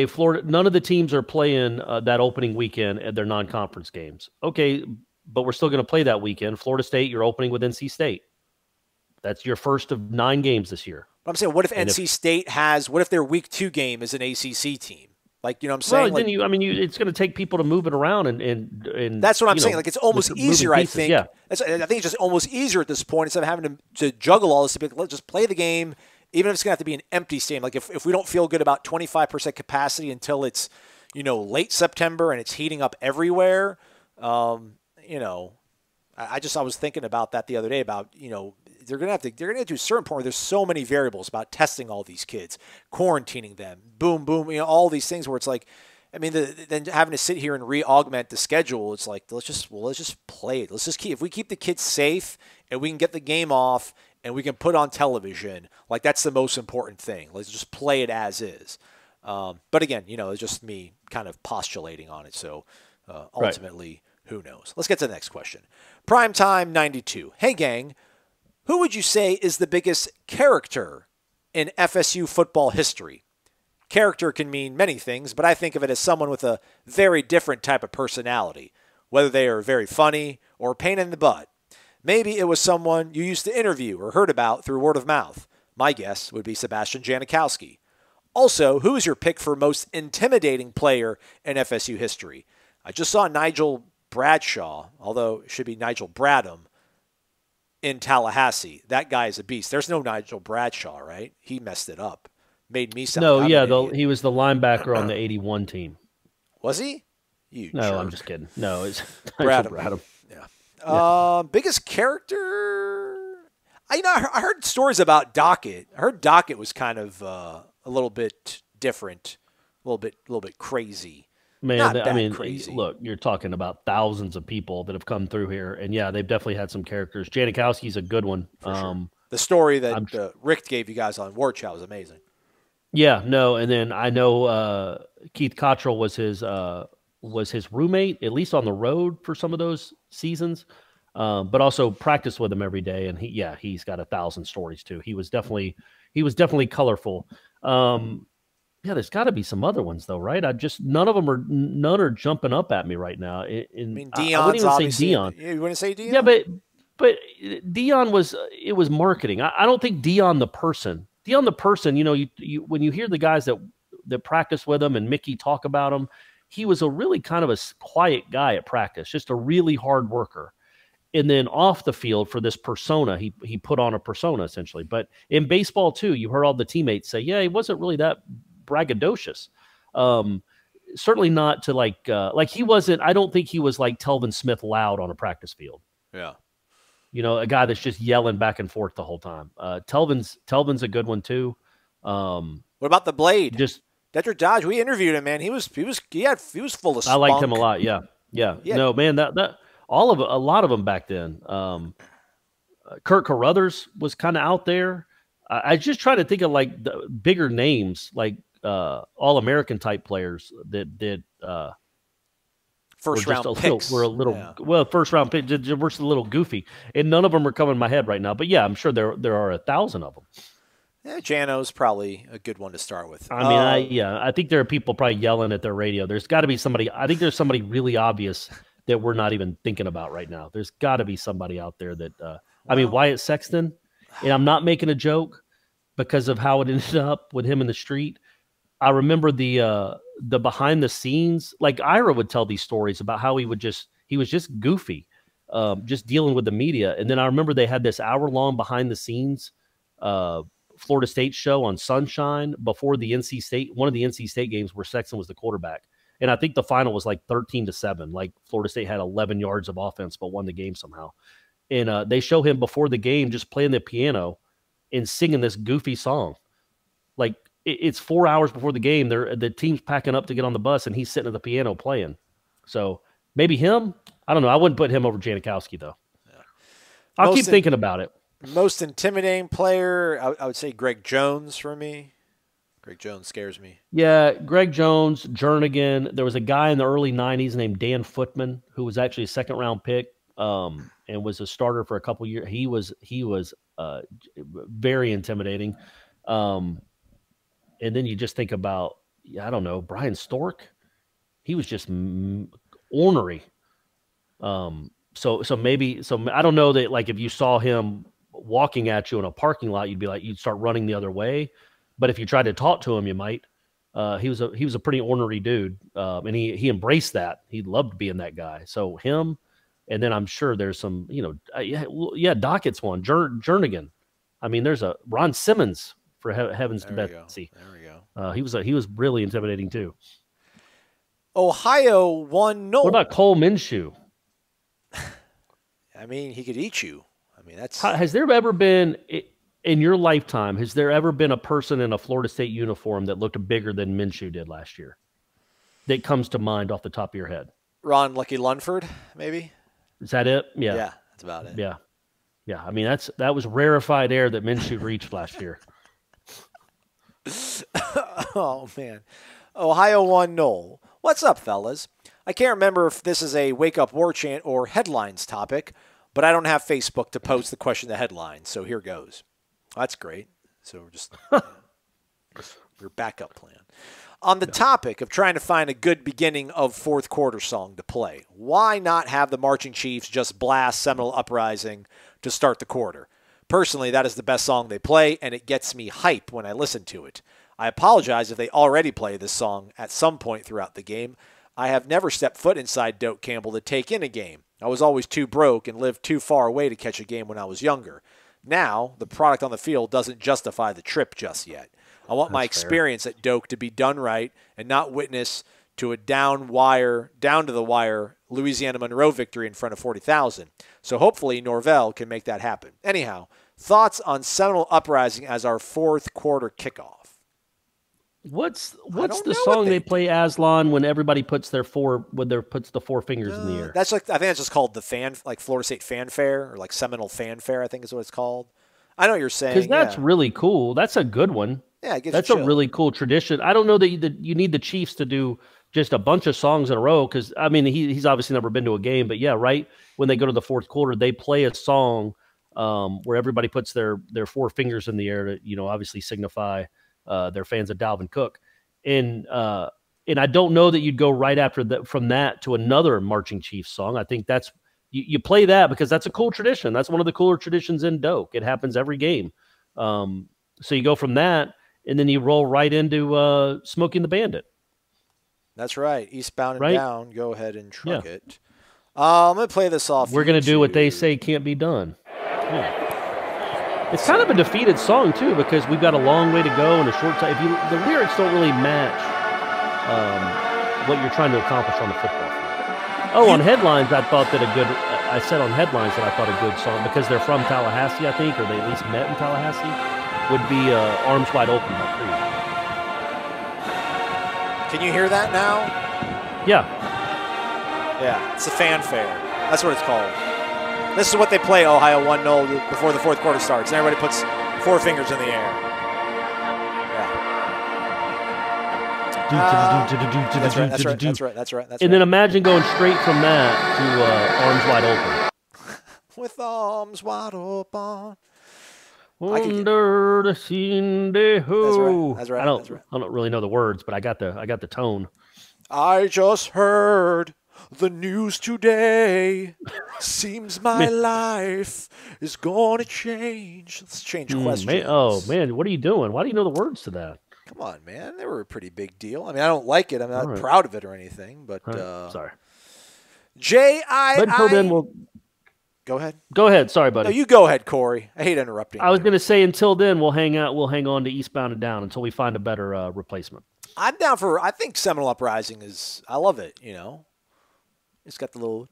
Florida, none of the teams are playing that opening weekend at their non-conference games. Okay, but we're still going to play that weekend. Florida State, you're opening with NC State. That's your first of 9 games this year. But I'm saying, what if their week 2 game is an ACC team? You know what I'm saying? Well, then it's going to take people to move it around and that's what I'm saying. It's almost easier, I think. Yeah. I think it's just almost easier at this point instead of having to juggle all this. To be let's just play the game, even if it's going to have to be an empty stadium. If we don't feel good about 25% capacity until it's late September and it's heating up everywhere. I was thinking about that the other day about they're going to do a certain point where there's so many variables about testing all these kids, quarantining them, boom, all these things where it's I mean, then having to sit here and re-augment the schedule, it's like, let's just play it. If we keep the kids safe and we can get the game off and we can put on television, like that's the most important thing. Let's just play it as is. But again, it's just me kind of postulating on it. So ultimately, who knows? Let's get to the next question. Primetime 92. Hey, gang, who would you say is the biggest character in FSU football history? Character can mean many things, but I think of it as someone with a very different type of personality, whether they are very funny or a pain in the butt. Maybe it was someone you used to interview or heard about through word of mouth. My guess would be Sebastian Janikowski. Also, who is your pick for most intimidating player in FSU history? I just saw Nigel Bradshaw, although it should be Nigel Bradham, in Tallahassee. That guy is a beast. There's no Nigel Bradshaw, right? He messed it up. Made me sound he was the linebacker on the 81 team. Was he? No, jerk. I'm just kidding. No, it's Bradham. Yeah. Biggest character? I heard stories about Dockett. I heard Dockett was kind of a little bit different, a little bit crazy. Man, crazy. Look, you're talking about thousands of people that have come through here, and yeah, they've definitely had some characters. Janikowski's a good one. Sure. The story that Rick gave you guys on Warchant was amazing. Yeah, no, and then I know Keith Cottrell was his roommate, at least on the road for some of those seasons, but also practiced with him every day. And he's got 1,000 stories too. He was definitely colorful. There's got to be some other ones though, right? None are jumping up at me right now. Deion's I wouldn't even say Deion. You wouldn't say Deion? Yeah, but Deion was marketing. I don't think Deion the person. Deion the person, you when you hear the guys that practice with him and Mickey talk about him, he was a really kind of a quiet guy at practice, just a really hard worker. And then off the field for this persona, he put on a persona essentially. But in baseball too, you heard all the teammates say, yeah, he wasn't really that braggadocious. Certainly not to like he wasn't. I don't think he was like Telvin Smith loud on a practice field. Yeah. A guy that's just yelling back and forth the whole time. Telvin's a good one too. What about the Blade? Just Dedrick Dodge. We interviewed him, man. He was full of spunk. I liked him a lot. Yeah. No, man, that a lot of them back then. Kurt Carruthers was kind of out there. I just try to think of like the bigger names, like All-American type players that first round picks. We're a little first round picks. We're just a little goofy, and none of them are coming to my head right now. But yeah, I'm sure there are 1,000 of them. Yeah, Jano's probably a good one to start with. I mean, I think there are people probably yelling at their radio. There's got to be somebody. I think there's somebody really obvious that we're not even thinking about right now. There's got to be somebody out there that. I mean, Wyatt Sexton, and I'm not making a joke because of how it ended up with him in the street. I remember the behind the scenes, like Ira would tell these stories about how he was just goofy, just dealing with the media. And then I remember they had this hour-long behind the scenes Florida State show on Sunshine before one of the NC State games where Sexton was the quarterback. And I think the final was like 13-7. Like Florida State had 11 yards of offense, but won the game somehow. And they show him before the game just playing the piano and singing this goofy song. Like it's 4 hours before the game. The team's packing up to get on the bus, and he's sitting at the piano playing. So maybe him. I don't know. I wouldn't put him over Janikowski though. Yeah. I'll keep thinking about it. Most intimidating player, I would say Greg Jones for me. Greg Jones scares me. Yeah, Greg Jones, Jernigan. There was a guy in the early 90s named Dan Footman who was actually a second-round pick and was a starter for a couple years. He was very intimidating. And then you just think about, I don't know, Brian Stork. He was just ornery. So I don't know that, like, if you saw him walking at you in a parking lot, you'd start running the other way. But if you tried to talk to him, you might. He was a pretty ornery dude, and he embraced that. He loved being that guy. So him, and then I'm sure there's some, Dockett's one, Jernigan. I mean, there's a Ron Simmons for heavens to Betsy. There we go. He was really intimidating too. Ohio won. No. What about Cole Minshew? I mean, he could eat you. I mean, that's. Has there ever been in your lifetime? Has there ever been a person in a Florida State uniform that looked bigger than Minshew did last year? that comes to mind off the top of your head? Ron Lucky Lunford, maybe? Is that it? Yeah. Yeah, that's about it. Yeah. Yeah. I mean, that was rarefied air that Minshew reached last year. Oh, man. Ohio 1 Noel. What's up, fellas? I can't remember if this is a Wake Up War Chant or headlines topic, but I don't have Facebook to post the question to headlines, so here goes. That's great. So we're just your backup plan. On the topic of trying to find a good beginning of fourth quarter song to play, why not have the Marching Chiefs just blast Seminole Uprising to start the quarter? Personally, that is the best song they play, and it gets me hype when I listen to it. I apologize if they already play this song at some point throughout the game. I have never stepped foot inside Doak Campbell to take in a game. I was always too broke and lived too far away to catch a game when I was younger. Now, the product on the field doesn't justify the trip just yet. I want my experience at Doak to be done right and not witness to a down to the wire Louisiana Monroe victory in front of 40,000. So hopefully Norvell can make that happen. Anyhow, thoughts on Seminole Uprising as our fourth quarter kickoff? What's the song they play, Aslan, when everybody puts the four fingers in the air? That's like, I think that's just called the Florida State Fanfare, or like Seminole Fanfare, I think is what it's called. I know what you're saying. Because that's really cool. That's a good one. Yeah, that's a really cool tradition. I don't know that you need the Chiefs to do just a bunch of songs in a row, because I mean he's obviously never been to a game, but yeah, right when they go to the fourth quarter, they play a song where everybody puts their four fingers in the air to obviously signify they're fans of Dalvin Cook, and I don't know that you'd go right after that from that to another Marching Chiefs song. I think that's you play that because that's a cool tradition. That's one of the cooler traditions in Doak. It happens every game. So you go from that, and then you roll right into Smoking the Bandit. That's right. Eastbound and right? Down. Go ahead and truck it. I'm going to play this off. We're going to do what they say can't be done. Yeah. It's kind of a defeated song, too, because we've got a long way to go in a short time. The lyrics don't really match what you're trying to accomplish on the football field. Oh, on headlines, I said on headlines that I thought a good song, because they're from Tallahassee, I think, or they at least met in Tallahassee, would be Arms Wide Open by Creed. Can you hear that now? Yeah. Yeah, it's a fanfare. That's what it's called. This is what they play, Ohio 1-0 before the fourth quarter starts. And everybody puts four fingers in the air. Yeah. That's right. And then imagine going straight from that to Arms Wide Open. With arms wide open. Under the scene de ho. That's right. I don't really know the words, but I got the tone. I just heard the news today. Seems my life is going to change. Let's change questions. Man, what are you doing? Why do you know the words to that? Come on, man. They were a pretty big deal. I mean, I don't like it. I'm not proud of it or anything, but sorry. But until then, we'll go ahead. Go ahead. Sorry, buddy. No, you go ahead, Corey. I hate interrupting. I was going to say until then, we'll hang out. We'll hang on to Eastbound and Down until we find a better replacement. I'm down for. I think Seminole Uprising is. I love it. It's got the little.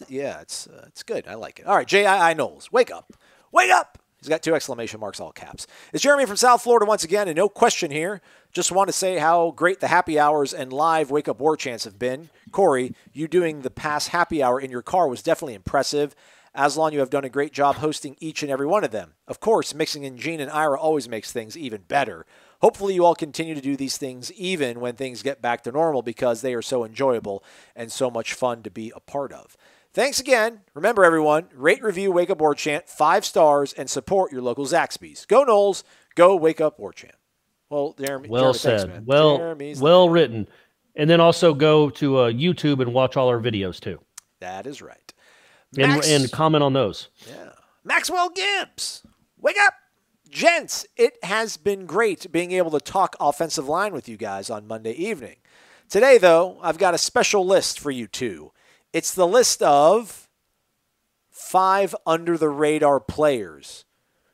Yeah, it's good. I like it. All right, J.I.I. Knowles, wake up. Wake up! He's got 2 exclamation marks, all caps. It's Jeremy from South Florida once again, and no question here. Just want to say how great the happy hours and live Wake Up War Chants have been. Corey, you doing the past happy hour in your car was definitely impressive. Aslan, you have done a great job hosting each and every one of them. Of course, mixing in Gene and Ira always makes things even better. Hopefully you all continue to do these things even when things get back to normal, because they are so enjoyable and so much fun to be a part of. Thanks again. Remember, everyone, rate, review, Wake Up War Chant, 5 stars, and support your local Zaxby's. Go Knowles. Go Wake Up War Chant. Well, Jeremy, said. Thanks, man. Well written. And then also go to YouTube and watch all our videos, too. That is right. And comment on those. Yeah. Maxwell Gibbs, wake up. Gents, it has been great being able to talk offensive line with you guys on Monday evening. Today, though, I've got a special list for you two. It's the list of 5 under-the-radar players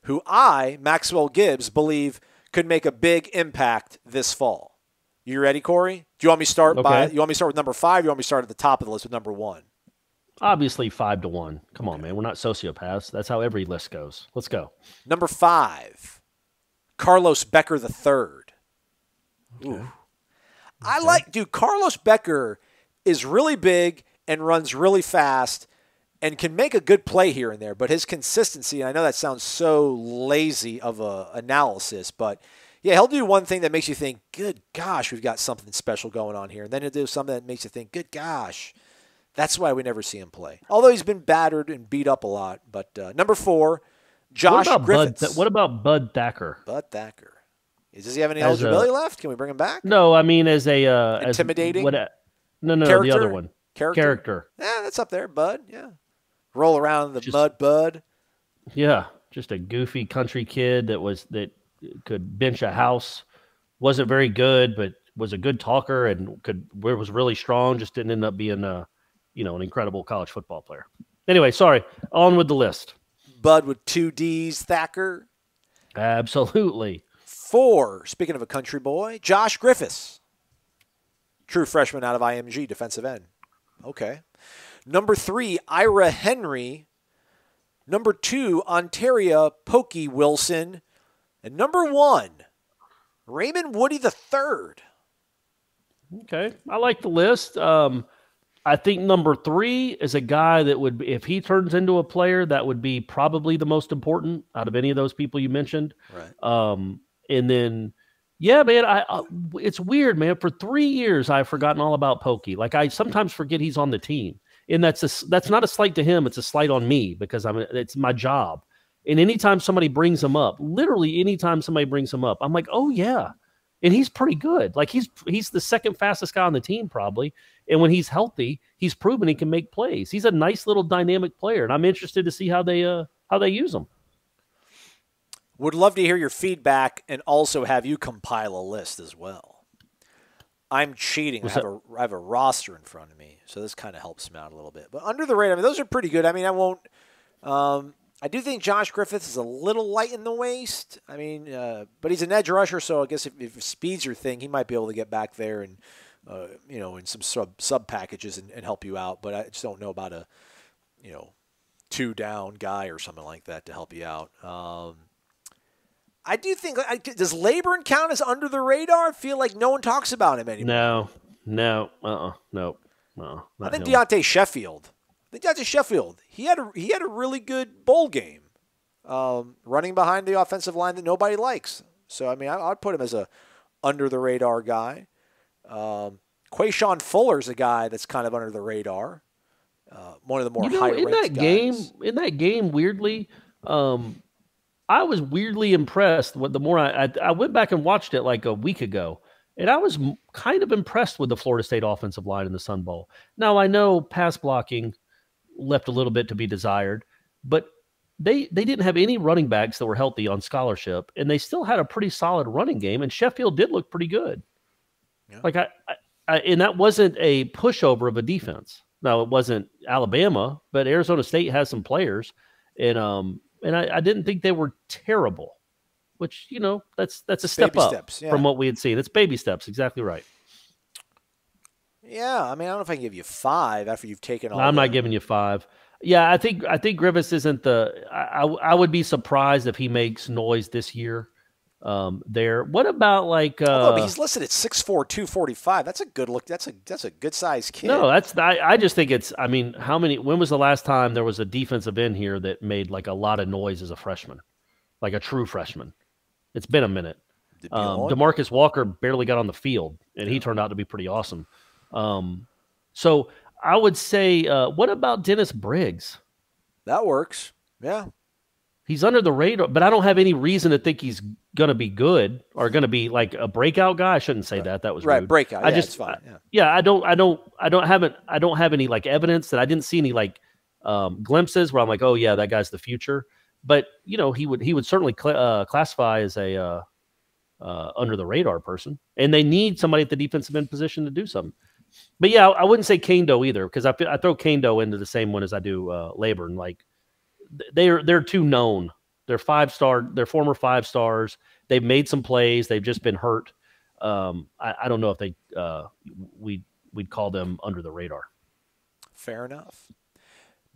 who I, Maxwell Gibbs, believe could make a big impact this fall. You ready, Corey? Do you want me to start with number 5? Or you want me to start at the top of the list with number 1? Obviously 5-1. Come on, man. We're not sociopaths. That's how every list goes. Let's go. Number 5, Carlos Becker III. Ooh. Okay. Carlos Becker is really big and runs really fast and can make a good play here and there, but his consistency, and I know that sounds so lazy of a analysis, but yeah, he'll do one thing that makes you think, good gosh, we've got something special going on here. And then he'll do something that makes you think, good gosh. That's why we never see him play. Although he's been battered and beat up a lot. But number 4, Josh Griffiths. What about Bud Thacker? Bud Thacker. Does he have any eligibility left? Can we bring him back? No, I mean as a intimidating. No, the other one. Character. Yeah, that's up there, Bud. Yeah, roll around in the mud, Bud. Yeah, just a goofy country kid that could bench a house. Wasn't very good, but was a good talker and was really strong. Just didn't end up being an incredible college football player. Anyway, sorry. On with the list. Bud with 2 Ds, Thacker. Absolutely. 4, speaking of a country boy, Josh Griffiths. True freshman out of IMG, defensive end. Okay. Number 3, Ira Henry. Number 2, Ontario Pokey Wilson. And number 1, Raymond Woody III. Okay. I like the list. I think number 3 is a guy that would, if he turns into a player, that would be probably the most important out of any of those people you mentioned. Right. And then, yeah, man, it's weird, man. For 3 years, I've forgotten all about Pokey. Like I sometimes forget he's on the team, and that's not a slight to him. It's a slight on me because it's my job. And anytime somebody brings him up, literally anytime somebody brings him up, I'm like, oh yeah. And he's pretty good. Like he's the second fastest guy on the team probably. And when he's healthy, he's proven he can make plays. He's a nice little dynamic player, and I'm interested to see how they use him. Would love to hear your feedback and also have you compile a list as well. I'm cheating. I have a roster in front of me, so this kind of helps me out a little bit. But under the radar, I mean, those are pretty good. I mean, I won't. I do think Josh Griffiths is a little light in the waist. I mean, but he's an edge rusher, so I guess if speed's your thing, he might be able to get back there and, in some sub packages and help you out. But I just don't know about a, 2-down guy or something like that to help you out. I do think, does Laburn count as under the radar? I feel like no one talks about him anymore. No. I think Deontay Sheffield. He had a really good bowl game, running behind the offensive line that nobody likes. So I mean, I'd put him as a under the radar guy. Quayshawn Fuller's a guy that's kind of under the radar. One of the more high-ranked guys. In that game, weirdly, I was weirdly impressed. The more I went back and watched it like a week ago, and I was kind of impressed with the Florida State offensive line in the Sun Bowl. Now I know pass blocking left a little bit to be desired, but they didn't have any running backs that were healthy on scholarship, and they still had a pretty solid running game, and Sheffield did look pretty good. Yeah. Like and that wasn't a pushover of a defense. Now it wasn't Alabama, but Arizona State has some players, and I didn't think they were terrible, which that's a step baby up steps, yeah, from what we had seen. It's baby steps, exactly right. Yeah, I mean, I don't know if I can give you 5 after you've taken all. I'm not giving you 5. Yeah, I think Griffiths isn't the. I would be surprised if he makes noise this year. There. What about like? But he's listed at 6'4", 245. That's a good look. That's a good sized kid. No, I just think it's. I mean, when was the last time there was a defensive end here that made like a lot of noise as a freshman, like a true freshman? It's been a minute. DeMarcus Walker barely got on the field, and he turned out to be pretty awesome. So I would say, what about Dennis Briggs? That works. Yeah. He's under the radar, but I don't have any reason to think he's going to be good or going to be like a breakout guy. I shouldn't say that. That was right. Rude. Breakout. Yeah, it's fine. Yeah. I don't have any like evidence that I didn't see any like, glimpses where I'm like, oh yeah, that guy's the future. But he would certainly classify as a, under the radar person, and they need somebody at the defensive end position to do something. But yeah, I wouldn't say Kane-Doe either, because I throw Kane-Doe into the same one as I do Laburn. Like they're too known. They're 5-star. They're former 5 stars. They've made some plays. They've just been hurt. I don't know if we'd call them under the radar. Fair enough.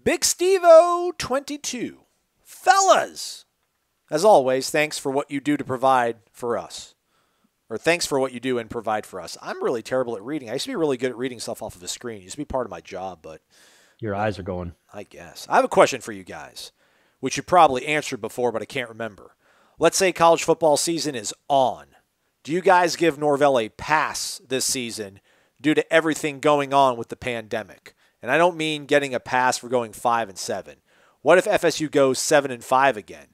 Big Steve-O 22. Fellas, as always, thanks for what you do to provide for us. Or thanks for what you do and provide for us. I'm really terrible at reading. I used to be really good at reading stuff off of a screen. It used to be part of my job, but your eyes are going. I guess. I have a question for you guys, which you probably answered before, but I can't remember. Let's say college football season is on. Do you guys give Norvell a pass this season due to everything going on with the pandemic? And I don't mean getting a pass for going 5-7. What if FSU goes 7-5 again?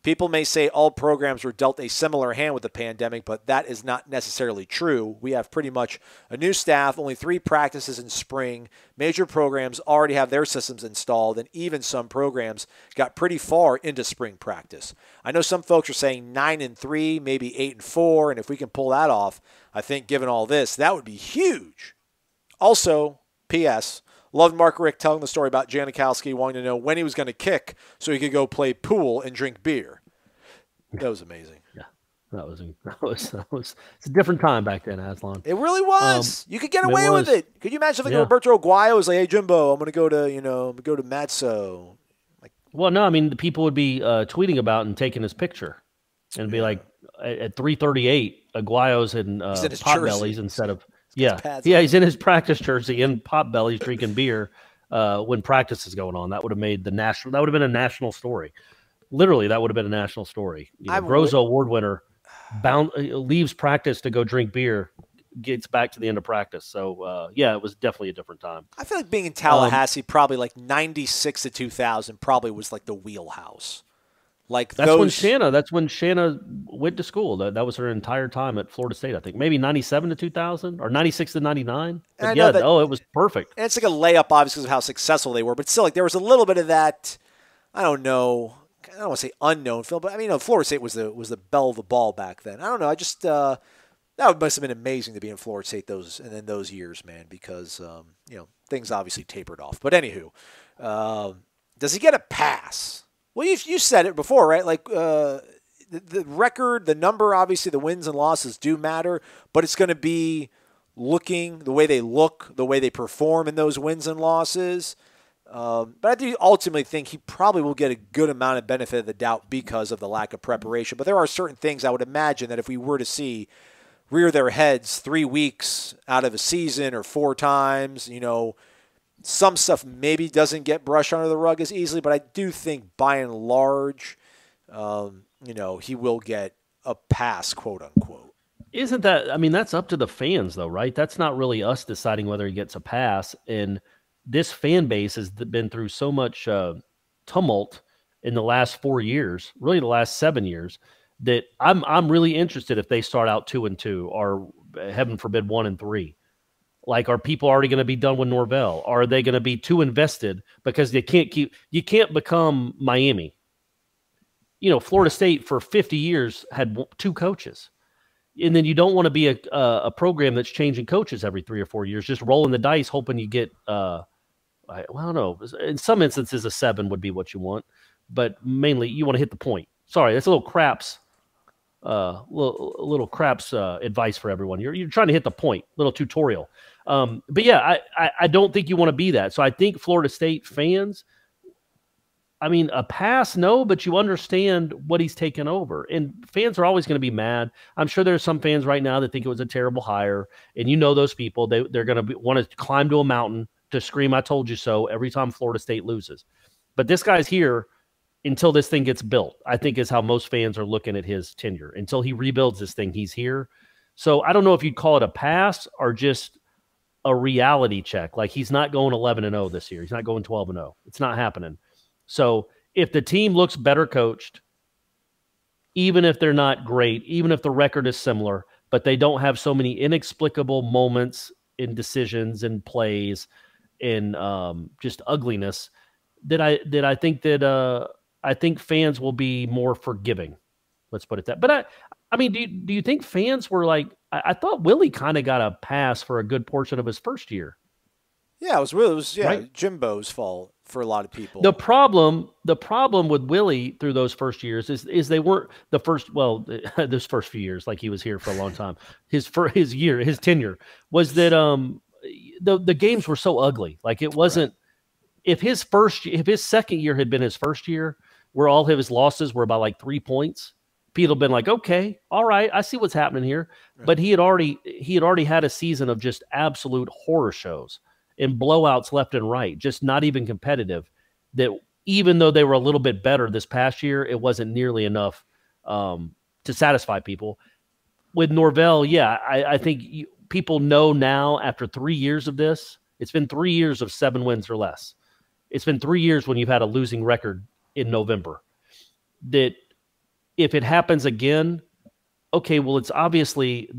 People may say all programs were dealt a similar hand with the pandemic, but that is not necessarily true. We have pretty much a new staff, only 3 practices in spring. Major programs already have their systems installed, and even some programs got pretty far into spring practice. I know some folks are saying 9-3, maybe 8-4, and if we can pull that off, I think given all this, that would be huge. Also, P.S., loved Mark Rick telling the story about Janikowski wanting to know when he was going to kick so he could go play pool and drink beer. That was amazing. Yeah, that was it's a different time back then, Aslan. It really was. You could get away with it. Could you imagine if Roberto Aguayo was like, "Hey Jimbo, I'm going to go to Matzo." Like, well, no, I mean the people would be tweeting about and taking his picture, and be like at 3:38, Aguayo's in Potbellies instead of. Yeah, he's in his practice jersey in Potbellies drinking beer when practice is going on. That would have made that would have been a national story. Literally, that would have been a national story. Grozo Award winner leaves practice to go drink beer, gets back to the end of practice. So, it was definitely a different time. I feel like being in Tallahassee, probably like 96 to 2000 probably was like the wheelhouse. Like that's when Shanna went to school. That was her entire time at Florida State, I think. Maybe 97 to 2000 or 96 to 99. It was perfect. And it's like a layup, obviously, because of how successful they were. But still, like there was a little bit of that, I don't want to say unknown film, but I mean, Florida State was the belle of the ball back then. I don't know. I just that must have been amazing to be in Florida State in those years, man, because things obviously tapered off. But anywho, does he get a pass? Well, you said it before, right? Like the record, the number, obviously the wins and losses do matter, but it's going to be the way they look, the way they perform in those wins and losses. But I do ultimately think he probably will get a good amount of benefit of the doubt because of the lack of preparation. But there are certain things I would imagine that if we were to see rear their heads 3 weeks out of a season or 4 times, some stuff maybe doesn't get brushed under the rug as easily, but I do think by and large, he will get a pass, quote unquote. Isn't that, I mean, that's up to the fans though, right? That's not really us deciding whether he gets a pass. And this fan base has been through so much tumult in the last 4 years, really the last 7 years, that I'm really interested if they start out 2-2 or heaven forbid 1-3. Like, are people already going to be done with Norvell? Are they going to be too invested because you can't become Miami? Florida State for 50 years had 2 coaches. And then you don't want to be a program that's changing coaches every 3 or 4 years, just rolling the dice, hoping you get, I don't know. In some instances, a 7 would be what you want, but mainly you want to hit the point. Sorry, that's a little craps. Little craps advice for everyone. You're trying to hit the point. Little tutorial. But yeah, I don't think you want to be that. So I think Florida State fans, I mean, a pass, no, but you understand what he's taken over. And fans are always going to be mad. I'm sure there's some fans right now that think it was a terrible hire. And those people, they're going to want to climb to a mountain to scream, "I told you so," every time Florida State loses. But this guy's here until this thing gets built, I think is how most fans are looking at his tenure. Until he rebuilds this thing, he's here. So I don't know if you'd call it a pass or just a reality check. Like, he's not going 11-0 this year. He's not going 12-0. It's not happening. So if the team looks better coached, even if they're not great, even if the record is similar, but they don't have so many inexplicable moments in decisions and plays and just ugliness, I think fans will be more forgiving. Let's put it that. But I mean, do you think fans were like? I thought Willie kind of got a pass for a good portion of his first year. Yeah, it was right? Jimbo's fault for a lot of people. The problem with Willie through those first years is they weren't the first. Well, those first few years, like he was here for a long time. His tenure was that the games were so ugly. Like it wasn't. if his second year had been his first year, where all of his losses were by like 3 points, Pete have been like, okay, all right, I see what's happening here. Right. But he had already had a season of just absolute horror shows and blowouts left and right, just not even competitive. That even though they were a little bit better this past year, it wasn't nearly enough to satisfy people. With Norvell, yeah, I think people know now after 3 years of this, it's been 3 years of 7 wins or less. It's been 3 years when you've had a losing record in November. That if it happens again, okay, well, it's obviously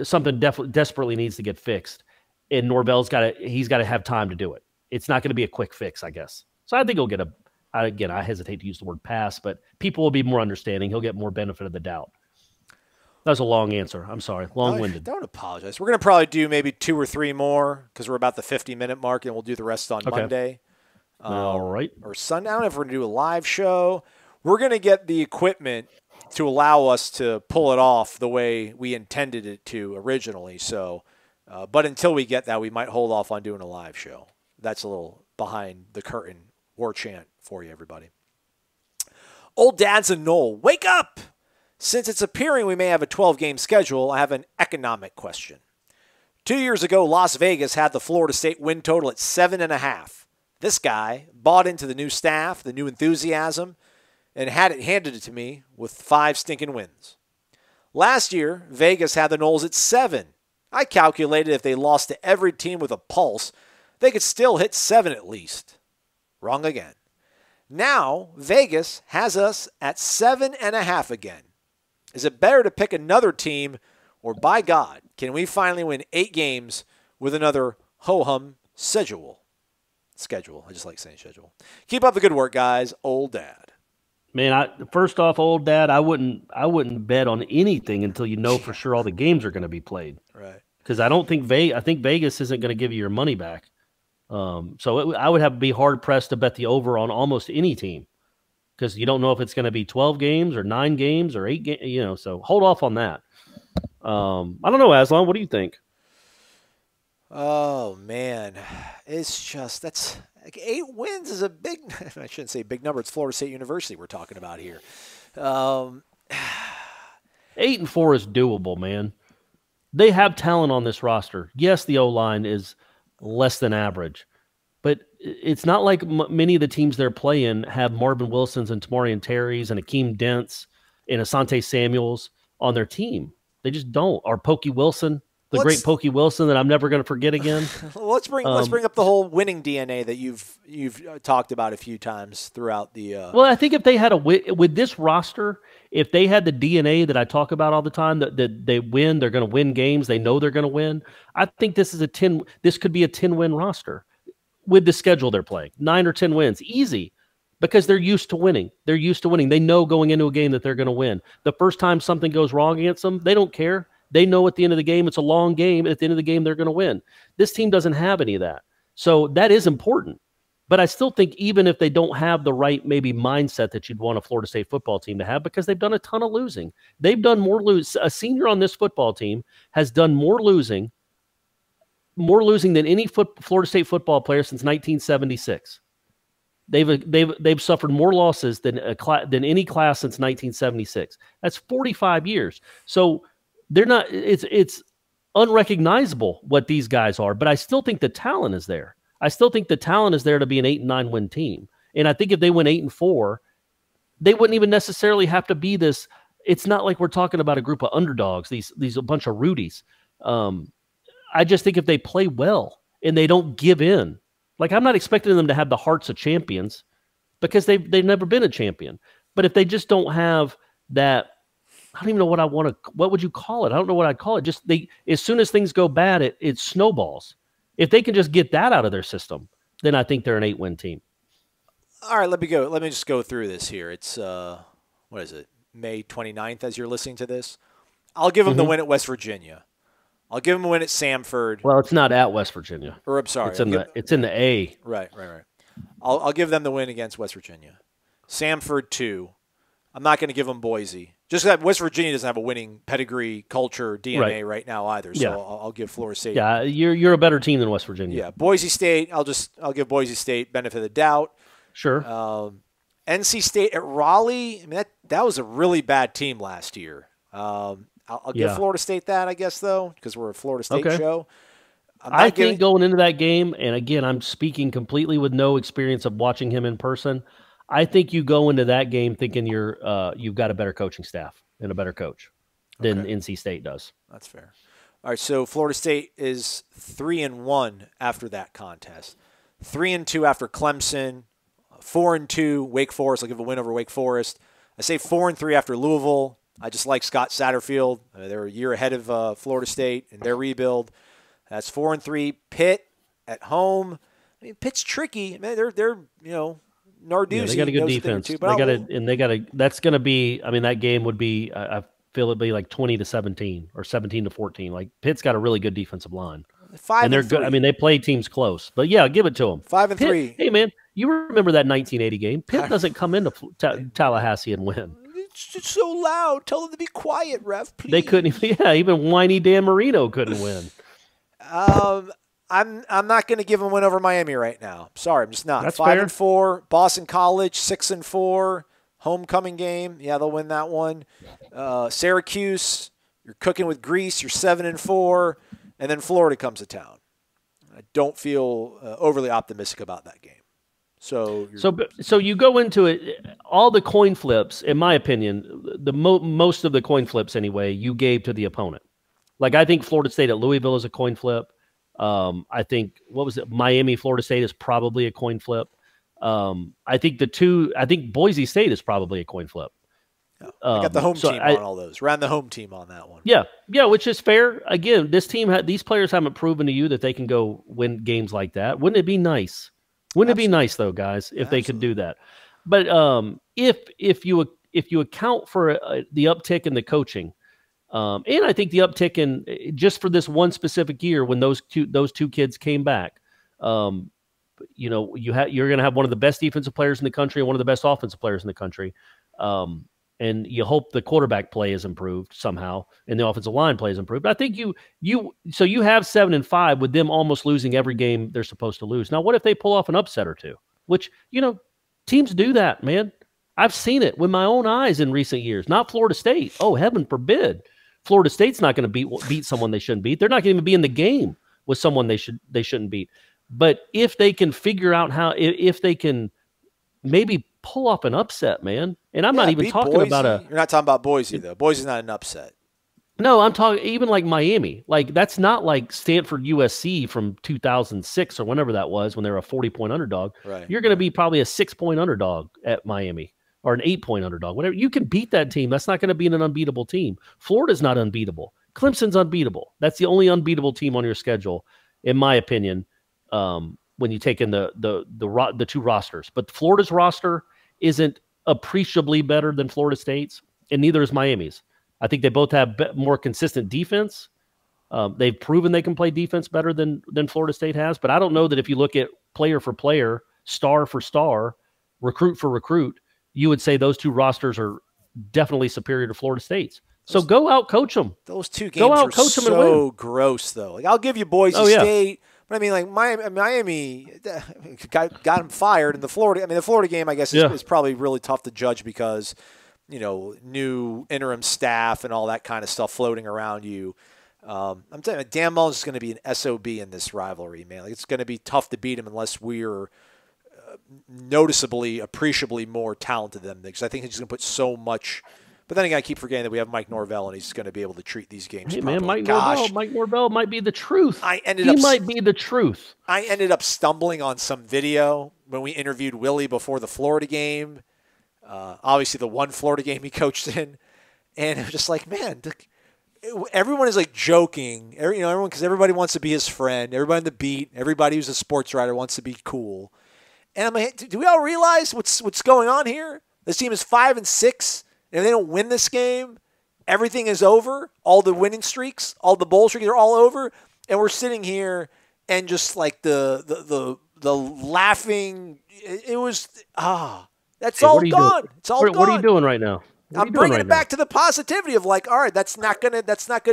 something desperately needs to get fixed, and Norvell's got to have time to do it. It's not going to be a quick fix, I guess. So I think he'll get I hesitate to use the word pass, but people will be more understanding. He'll get more benefit of the doubt. That was a long answer. I'm sorry. Long-winded. Don't apologize. We're going to probably do maybe 2 or 3 more because we're about the 50-minute mark, and we'll do the rest on Monday. All right. Or Sunday. I don't know if we're going to do a live show. We're going to get the equipment to allow us to pull it off the way we intended it to originally. So, but until we get that, we might hold off on doing a live show. That's a little behind the curtain war chant for you, everybody. Old Dad's a Knoll. Wake up! Since it's appearing we may have a 12-game schedule, I have an economic question. 2 years ago, Las Vegas had the Florida State win total at 7.5. This guy bought into the new staff, the new enthusiasm, and had it handed to me with 5 stinking wins. Last year, Vegas had the Noles at 7. I calculated if they lost to every team with a pulse, they could still hit 7 at least. Wrong again. Now, Vegas has us at 7.5 again. Is it better to pick another team, or by God, can we finally win 8 games with another ho-hum schedule? I just like saying schedule. Keep up the good work, guys. Old Dad. Man, first off, Old Dad, I wouldn't bet on anything until you know for sure all the games are going to be played. Right. Because I think Vegas isn't going to give you your money back. So I would have to be hard pressed to bet the over on almost any team, because you don't know if it's going to be 12 games or 9 games or 8 games. So hold off on that. I don't know, Aslan. What do you think? Oh, man. It's just, that's like 8 wins is a big, I shouldn't say big number. It's Florida State University we're talking about here. 8-4 is doable, man. They have talent on this roster. Yes, the O-line is less than average, but it's not like many of the teams they're playing have Marvin Wilsons and Tamarian Terrys and Akeem Dents and Asante Samuels on their team. They just don't. Or Pokey Wilson. Great Pokey Wilson that I'm never going to forget again. Let's bring up the whole winning DNA that you've talked about a few times throughout the. Well, I think if they had with this roster, if they had the DNA that I talk about all the time, that they win, they're going to win games, they know they're going to win. I think this could be a 10-win roster with the schedule they're playing, 9 or 10 wins, easy, because they're used to winning. They know going into a game that they're going to win. The first time something goes wrong against them, they don't care. They know at the end of the game, it's a long game. At the end of the game, they're going to win. This team doesn't have any of that. So that is important. But I still think even if they don't have the right maybe mindset that you'd want a Florida State football team to have, because they've done a ton of losing. They've done more A senior on this football team has done more losing than any Florida State football player since 1976. They've suffered more losses than any class since 1976. That's 45 years. So they're not. It's unrecognizable what these guys are, but I still think the talent is there. I still think the talent is there to be an 8 and 9 win team. And I think if they win 8 and 4, they wouldn't even necessarily have to be this. It's not like we're talking about a group of underdogs. These a bunch of Rudies. I just think if they play well and they don't give in, like I'm not expecting them to have the hearts of champions because they've never been a champion. But if they just don't have that. I don't even know what would you call it? I don't know what I'd call it. Just as soon as things go bad, it snowballs. If they can just get that out of their system, then I think they're an 8-win team. All right, let me just go through this here. It's what is it? May 29th as you're listening to this. I'll give them the win at West Virginia. I'll give them a win at Samford. Well, it's not at West Virginia. Or I'm sorry. It's in the A. Right. I'll give them the win against West Virginia. Samford 2. I'm not going to give them Boise. Just that West Virginia doesn't have a winning pedigree, culture, DNA right now either. So I'll give Florida State. Yeah, you're a better team than West Virginia. Yeah, Boise State. I'll give Boise State benefit of the doubt. Sure. NC State at Raleigh. I mean that was a really bad team last year. I'll give Florida State that, I guess, though, because we're a Florida State show. I think going into that game, and again, I'm speaking completely with no experience of watching him in person. I think you go into that game thinking you've got a better coaching staff and a better coach than NC State does. That's fair. All right, so Florida State is 3-1 after that contest, 3-2 after Clemson, 4-2 Wake Forest. I'll give a win over Wake Forest. I say 4-3 after Louisville. I just like Scott Satterfield. They're a year ahead of Florida State in their rebuild. That's 4-3. Pitt at home. I mean, Pitt's tricky. I mean, they're Narduzzi. Yeah, they got a good defense. That's going to be. I mean, that game would be. I feel it'd be like 20-17 or 17-14. Like Pitt's got a really good defensive line. 5 and they're good. I mean, they play teams close, but yeah, give it to them. 5-3. Hey man, you remember that 1980 game? Pitt doesn't come into Tallahassee and win. It's so loud. Tell them to be quiet, ref, please. They couldn't even. Yeah, even whiny Dan Marino couldn't win. I'm not going to give them a win over Miami right now. Sorry, I'm just not. That's 5-4. Boston College 6-4. Homecoming game. Yeah, they'll win that one. Syracuse, you're cooking with grease. You're 7-4, and then Florida comes to town. I don't feel overly optimistic about that game. So you go into it. All the coin flips, in my opinion, the most of the coin flips anyway, you gave to the opponent. Like I think Florida State at Louisville is a coin flip. I think Miami, Florida State is probably a coin flip. I think Boise State is probably a coin flip. I got the home team on all those. Ran the home team on that one. Yeah, which is fair. Again, these players haven't proven to you that they can go win games like that. Wouldn't it be nice? Wouldn't it be nice though, guys, if they could do that? But if you account for the uptick in the coaching, and I think the uptick in just for this one specific year when those two kids came back, you're going to have one of the best defensive players in the country and one of the best offensive players in the country. And you hope the quarterback play is improved somehow and the offensive line play is improved. I think you have 7-5 with them almost losing every game they're supposed to lose. Now, what if they pull off an upset or two? Which, teams do that, man. I've seen it with my own eyes in recent years. Not Florida State. Oh, heaven forbid. Florida State's not going to beat someone they shouldn't beat. They're not going to even be in the game with someone they shouldn't beat. But if they can figure out if they can maybe pull off an upset, man. And I'm not even talking Boise. about You're not talking about Boise, though. Boise's not an upset. No, I'm talking even like Miami. Like, that's not like Stanford USC from 2006 or whenever that was when they were a 40-point underdog. Right. You're going to be probably a 6-point underdog at Miami or an 8-point underdog. Whatever. You can beat that team. That's not going to be an unbeatable team. Florida's not unbeatable. Clemson's unbeatable. That's the only unbeatable team on your schedule, in my opinion, when you take in the two rosters. But Florida's roster isn't appreciably better than Florida State's, and neither is Miami's. I think they both have more consistent defense. They've proven they can play defense better than Florida State has, but I don't know that if you look at player for player, star for star, recruit for recruit, you would say those two rosters are definitely superior to Florida State's. So go out coach them. Those two games are so gross, though. Like, I'll give you Boise State, but I mean, like Miami got them fired, and the Florida game, I guess, is probably really tough to judge because new interim staff and all that kind of stuff floating around you. I'm telling you, Dan Mullen's is going to be an SOB in this rivalry, man. Like, it's going to be tough to beat him unless we're noticeably, appreciably more talented than them, because I think he's going to put so much. But then again, I keep forgetting that we have Mike Norvell, and he's going to be able to treat these games properly. Man, Mike Norvell might be the truth. He might be the truth. I ended up stumbling on some video when we interviewed Willie before the Florida game. Obviously, the one Florida game he coached in. And it was just like, man, everyone is like joking. Everyone, because everybody wants to be his friend. Everybody on the beat, everybody who's a sports writer wants to be cool. And I'm like, do we all realize what's going on here? This team is 5-6. And if they don't win this game, everything is over. All the winning streaks, all the bowl streaks are all over. And we're sitting here and just like the laughing. It was That's all what gone. It's all gone. What are you doing right now? I'm bringing it back to the positivity of like, all right, that's not gonna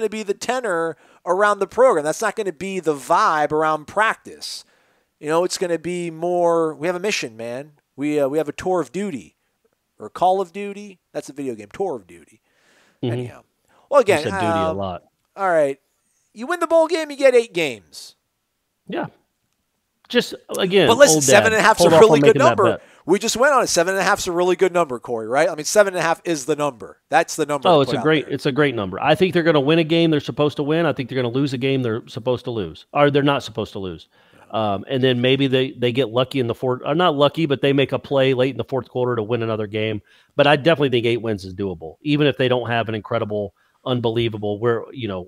be the tenor around the program. That's not gonna be the vibe around practice. It's gonna be more. We have a mission, man. We have a tour of duty, or Call of Duty. That's a video game. Tour of Duty. Mm-hmm. Anyhow, well, again, you said duty a lot. All right, you win the bowl game, you get 8 games. Yeah. Just again, but listen, 7.5 is a really good number. We just went on it. 7.5 is a really good number, Corey. Right? I mean, 7.5 is the number. That's the number. Oh, it's a great number. I think they're going to win a game they're supposed to win. I think they're going to lose a game they're supposed to lose, or they're not supposed to lose. And then maybe they get lucky in the fourth, or not lucky, but they make a play late in the fourth quarter to win another game. But I definitely think 8 wins is doable, even if they don't have an incredible, unbelievable, where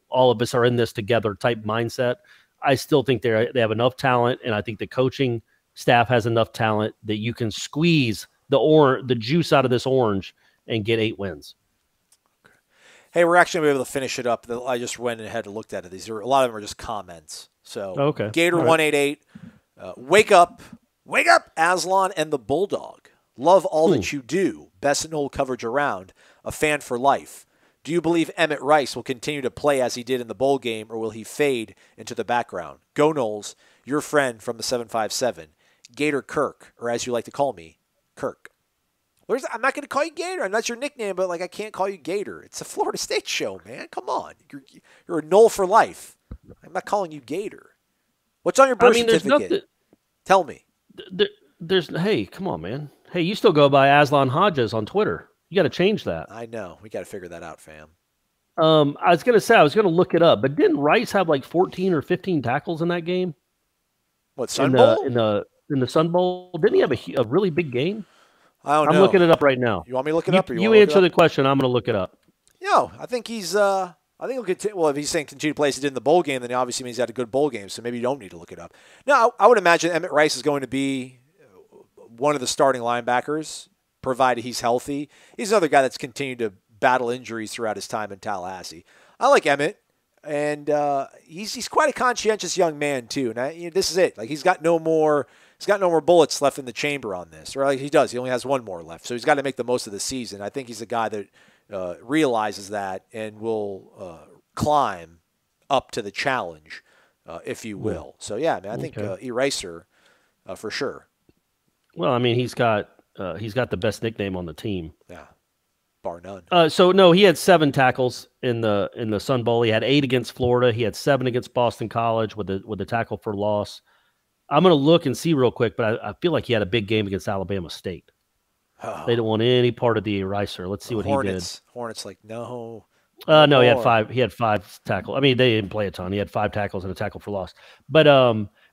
all of us are in this together type mindset. I still think they have enough talent, and I think the coaching staff has enough talent that you can squeeze the juice out of this orange and get 8 wins. Okay. Hey, we're actually going to be able to finish it up. I just went ahead and looked at it. A lot of them are just comments. So okay. Gator 188, wake up, Aslan and the Bulldog. Love all that you do. Best in whole coverage around. A fan for life. Do you believe Emmett Rice will continue to play as he did in the bowl game, or will he fade into the background? Go Noles, your friend from the 757. Gator Kirk, or as you like to call me, Kirk. I'm not going to call you Gator. That's your nickname, but I can't call you Gator. It's a Florida State show, man. Come on. You're a Nole for life. I'm not calling you Gator. What's on your birth certificate? Tell me. Hey, come on, man. Hey, you still go by Aslan Hodges on Twitter. You got to change that. I know. We got to figure that out, fam. I was going to look it up, but didn't Rice have 14 or 15 tackles in that game? What, Sun Bowl? In the Sun Bowl? Didn't he have a really big game? I don't know. I'm looking it up right now. You want me to look it up? Or you answer the question. I'm going to look it up. No, I think he's I think he'll continue. Well, if he's saying continue to play as he did in the bowl game, then it obviously means he had a good bowl game, so maybe you don't need to look it up. No, I would imagine Emmett Rice is going to be one of the starting linebackers, provided he's healthy. He's another guy that's continued to battle injuries throughout his time in Tallahassee. I like Emmett, and he's quite a conscientious young man too. And this is it. He's got no more bullets left in the chamber on this. Or he does. He only has one more left, so he's got to make the most of the season. I think he's a guy that realizes that and will climb up to the challenge, if you will. So yeah, man, I think Eraser for sure. Well, I mean, he's got the best nickname on the team. Yeah, bar none. So no, he had 7 tackles in the Sun Bowl. He had 8 against Florida. He had 7 against Boston College with a tackle for loss. I'm going to look and see real quick, but I feel like he had a big game against Alabama State. Oh. They didn't want any part of the eraser. Let's see what he did. Hornets no. No, he had 5. He had 5 tackles. I mean, they didn't play a ton. He had 5 tackles and a tackle for loss. But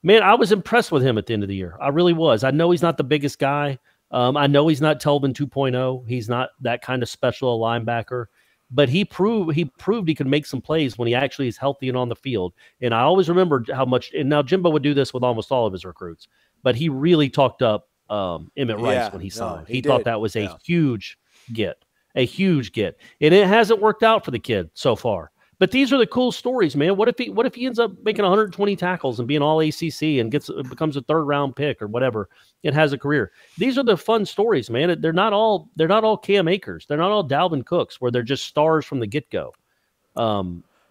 man, I was impressed with him at the end of the year. I really was. I know he's not the biggest guy. I know he's not Telvin 2.0. He's not that kind of special linebacker. But he proved he could make some plays when he actually is healthy and on the field. And I always remember how much. And now Jimbo would do this with almost all of his recruits. But he really talked up Emmett Rice when he signed. He thought that was a huge get. A huge get. And it hasn't worked out for the kid so far. But these are the cool stories, man. What if he ends up making 120 tackles and being all ACC and becomes a 3rd round pick or whatever and has a career? These are the fun stories, man. They're not all Cam Akers. They're not all Dalvin Cooks where they're just stars from the get-go.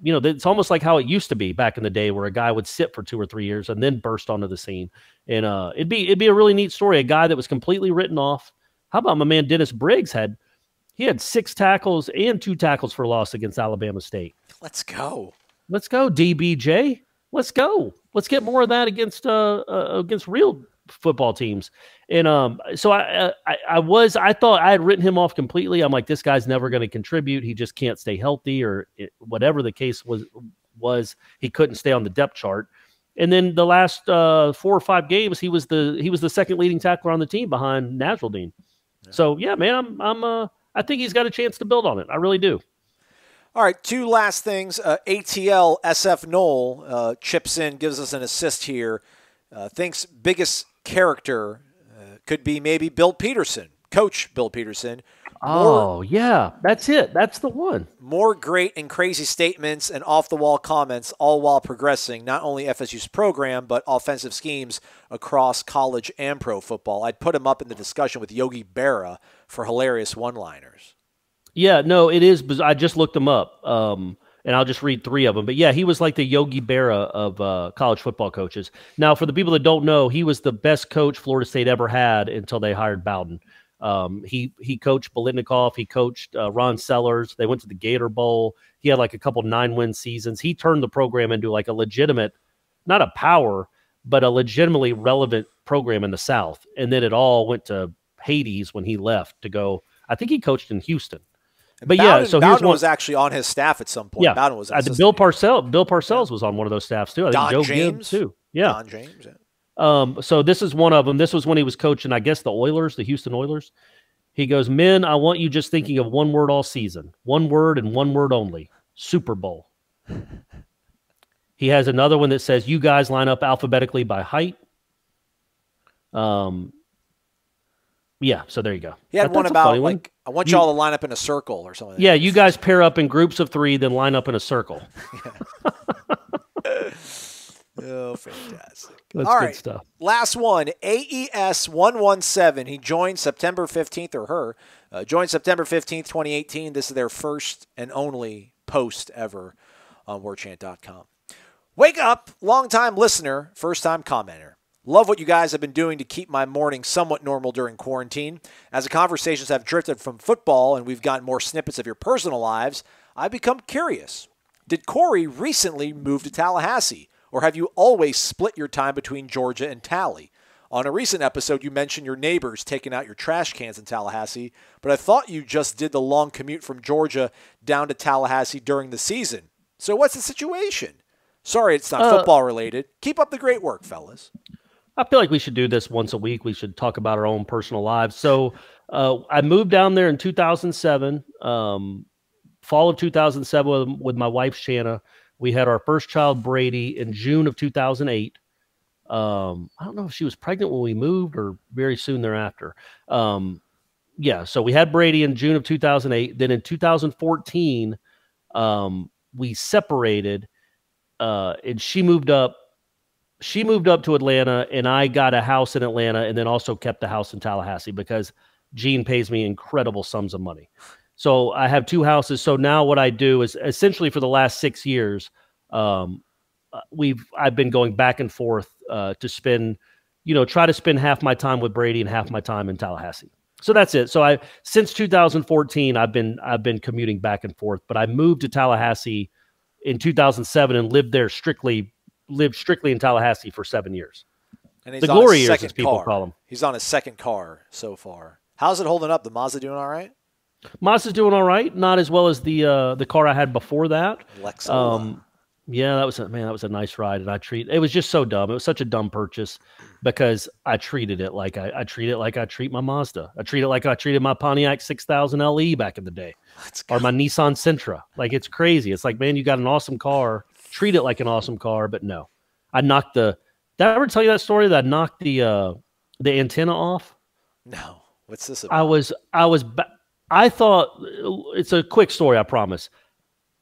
It's almost like how it used to be back in the day where a guy would sit for 2 or 3 years and then burst onto the scene. And it'd be a really neat story. A guy that was completely written off. How about my man Dennis Briggs had 6 tackles and 2 tackles for loss against Alabama State. Let's go, DBJ. Let's go. Let's get more of that against real football teams. And so I thought I had written him off completely. I'm like, this guy's never going to contribute. He just can't stay healthy, or whatever the case was. He couldn't stay on the depth chart. And then the last 4 or 5 games, he was the second leading tackler on the team behind Nasruddin. Yeah. So yeah, man, I think he's got a chance to build on it. I really do. All right, 2 last things. ATL SF Knoll chips in, gives us an assist here. Thinks biggest character could be maybe Bill Peterson, Coach Bill Peterson, Oh, yeah, that's it. That's the one. More great and crazy statements and off-the-wall comments, all while progressing not only FSU's program, but offensive schemes across college and pro football. I'd put him up in the discussion with Yogi Berra for hilarious one-liners. Yeah, no, it is. I just looked him up, and I'll just read 3 of them. But, yeah, he was like the Yogi Berra of college football coaches. Now, for the people that don't know, he was the best coach Florida State ever had until they hired Bowden. He coached Biletnikoff. He coached Ron Sellers. They went to the Gator Bowl. He had like a couple 9-win seasons. He turned the program into like a legitimate, not a power, but a legitimately relevant program in the South. And then it all went to Hades when he left to go. I think he coached in Houston. But Bowden, so Bowden was actually on his staff at some point. Yeah, Bowden was Bill Parcells was on one of those staffs too. I think Don Joe James Gibbs too. Yeah, Don James. Yeah. So this is one of them. This was when he was coaching, I guess, the Oilers, the Houston Oilers. He goes, men, I want you just thinking of one word all season. One word and one word only. Super Bowl. He has another one that says, you guys line up alphabetically by height. Yeah, so there you go. He had one about, like, I want y'all to line up in a circle or something. Yeah, you guys pair up in groups of 3, then line up in a circle. Oh, fantastic. That's all good right, stuff. Last one, AES117. He joined September 15th, or her, joined September 15th, 2018. This is their first and only post ever on Warchant.com. Wake up, longtime listener, first-time commenter. Love what you guys have been doing to keep my morning somewhat normal during quarantine. As the conversations have drifted from football and we've gotten more snippets of your personal lives, I've become curious. Did Corey recently move to Tallahassee? Or have you always split your time between Georgia and Tally? On a recent episode, you mentioned your neighbors taking out your trash cans in Tallahassee, but I thought you just did the long commute from Georgia down to Tallahassee during the season. So what's the situation? Sorry it's not football related. Keep up the great work, fellas. I feel like we should do this once a week. We should talk about our own personal lives. So I moved down there in 2007, fall of 2007 with my wife, Shanna. We had our first child, Brady, in June of 2008. I don't know if she was pregnant when we moved or very soon thereafter. Yeah, so we had Brady in June of 2008. Then in 2014, we separated, and she moved up. She moved up to Atlanta, and I got a house in Atlanta and then also kept the house in Tallahassee because Gene pays me incredible sums of money. So I have 2 houses. So now what I do is essentially for the last 6 years, I've been going back and forth to spend, try to spend half my time with Brady and half my time in Tallahassee. So that's it. So since 2014, I've been commuting back and forth, but I moved to Tallahassee in 2007 and lived strictly in Tallahassee for 7 years. And he's the on glory his years, second as people car. call them. He's on his second car so far. How's it holding up? The Mazda doing all right? Mazda's doing all right. Not as well as the car I had before that. Lexola. Yeah, that was a nice ride, and it was just so dumb. It was such a dumb purchase because I treated it like I treat my Mazda. I treat it like I treated my Pontiac 6000 LE back in the day, or my Nissan Sentra. Like, it's crazy. It's like, man, you got an awesome car. Treat it like an awesome car, but no. I knocked did I ever tell you that story that I knocked the antenna off? No. What's this about? I thought, it's a quick story, I promise.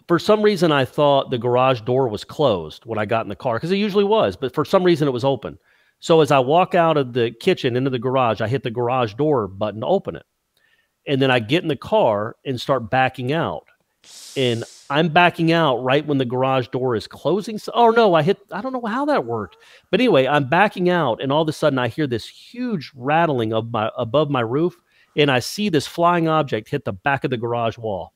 For some reason, I thought the garage door was closed when I got in the car, because it usually was, but for some reason it was open. So as I walk out of the kitchen into the garage, I hit the garage door button to open it. And then I get in the car and start backing out. And I'm backing out right when the garage door is closing. Oh, no, I don't know how that worked. But anyway, I'm backing out, and all of a sudden I hear this huge rattling above my roof, and I see this flying object hit the back of the garage wall.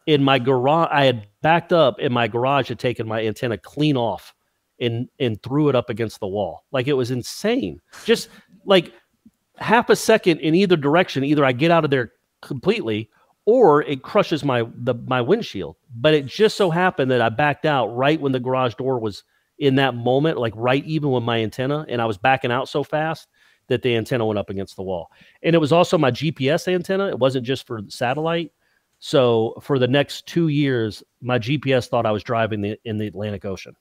In my garage, I had backed up, and my garage had taken my antenna clean off and threw it up against the wall. Like, it was insane. Just like half a second in either direction. Either I get out of there completely, or it crushes my windshield. But it just so happened that I backed out right when the garage door was in that moment, like right even with my antenna, and I was backing out so fast that the antenna went up against the wall. And it was also my GPS antenna. It wasn't just for satellite. So for the next 2 years, my GPS thought I was driving in the Atlantic Ocean.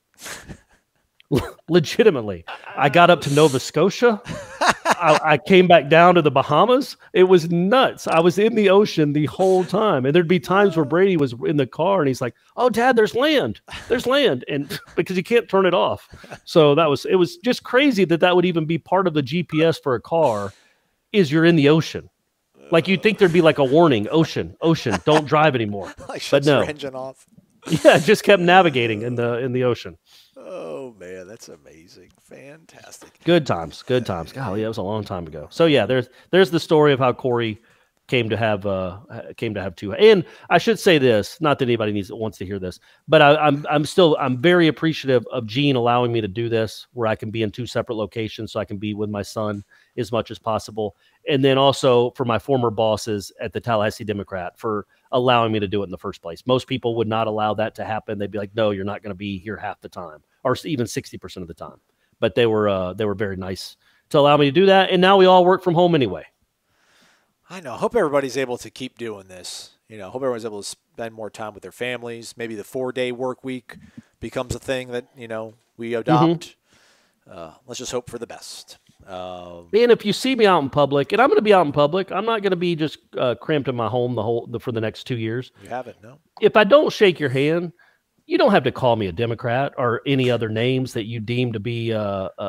Legitimately. I got up to Nova Scotia. I came back down to the Bahamas. It was nuts. I was in the ocean the whole time. And there'd be times where Brady was in the car and he's like, "Oh, Dad, there's land. There's land." And because you can't turn it off. So it was just crazy that would even be part of the GPS for a car is you're in the ocean. Like you'd think there'd be like a warning, ocean, don't drive anymore. But no. Your engine off. Yeah, it just kept navigating in the ocetion. Oh man, that's amazing. Fantastic. Good times. Golly, that was a long time ago. So yeah, there's the story of how Corey came to have two. And I should say this, not that anybody wants to hear this, but I'm very appreciative of Gene allowing me to do this, where I can be in two separate locations, so I can be with my son as much as possible. And then also for my former bosses at the Tallahassee Democrat for allowing me to do it in the first place. Most people would not allow that to happen. They'd be like, "No, you're not going to be here half the time," or even 60% of the time. But they were very nice to allow me to do that. And now we all work from home anyway. I know. I hope everybody's able to keep doing this. I hope everyone's able to spend more time with their families. Maybe the 4-day work week becomes a thing that, we adopt. Let's just hope for the best. And if you see me out in public, and I'm going to be out in public, I'm not going to be just cramped in my home for the next 2 years. You haven't, no. If I don't shake your hand, you don't have to call me a Democrat or any other names that you deem to be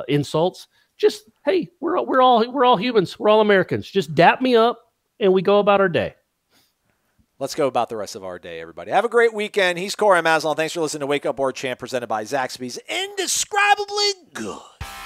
insults. Just, hey, we're all humans. We're all Americans. Just dap me up, and we go about our day. Let's go about the rest of our day, everybody. Have a great weekend. He's Corey Maslon. Thanks for listening to Wake Up Warchant, presented by Zaxby's Indescribably Good.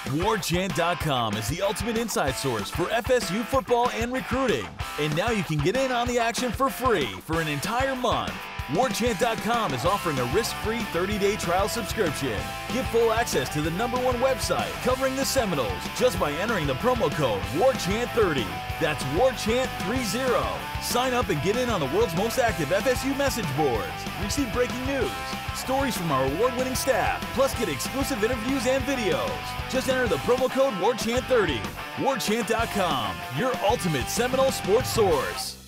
Warchant.com is the ultimate inside source for FSU football and recruiting. And now you can get in on the action for free for an entire month. Warchant.com is offering a risk-free 30-day trial subscription. Get full access to the #1 website covering the Seminoles just by entering the promo code WARCHANT30. That's WARCHANT30. Sign up and get in on the world's most active FSU message boards. Receive breaking news, stories from our award-winning staff, plus get exclusive interviews and videos. Just enter the promo code WARCHANT30. Warchant.com, your ultimate Seminole sports source.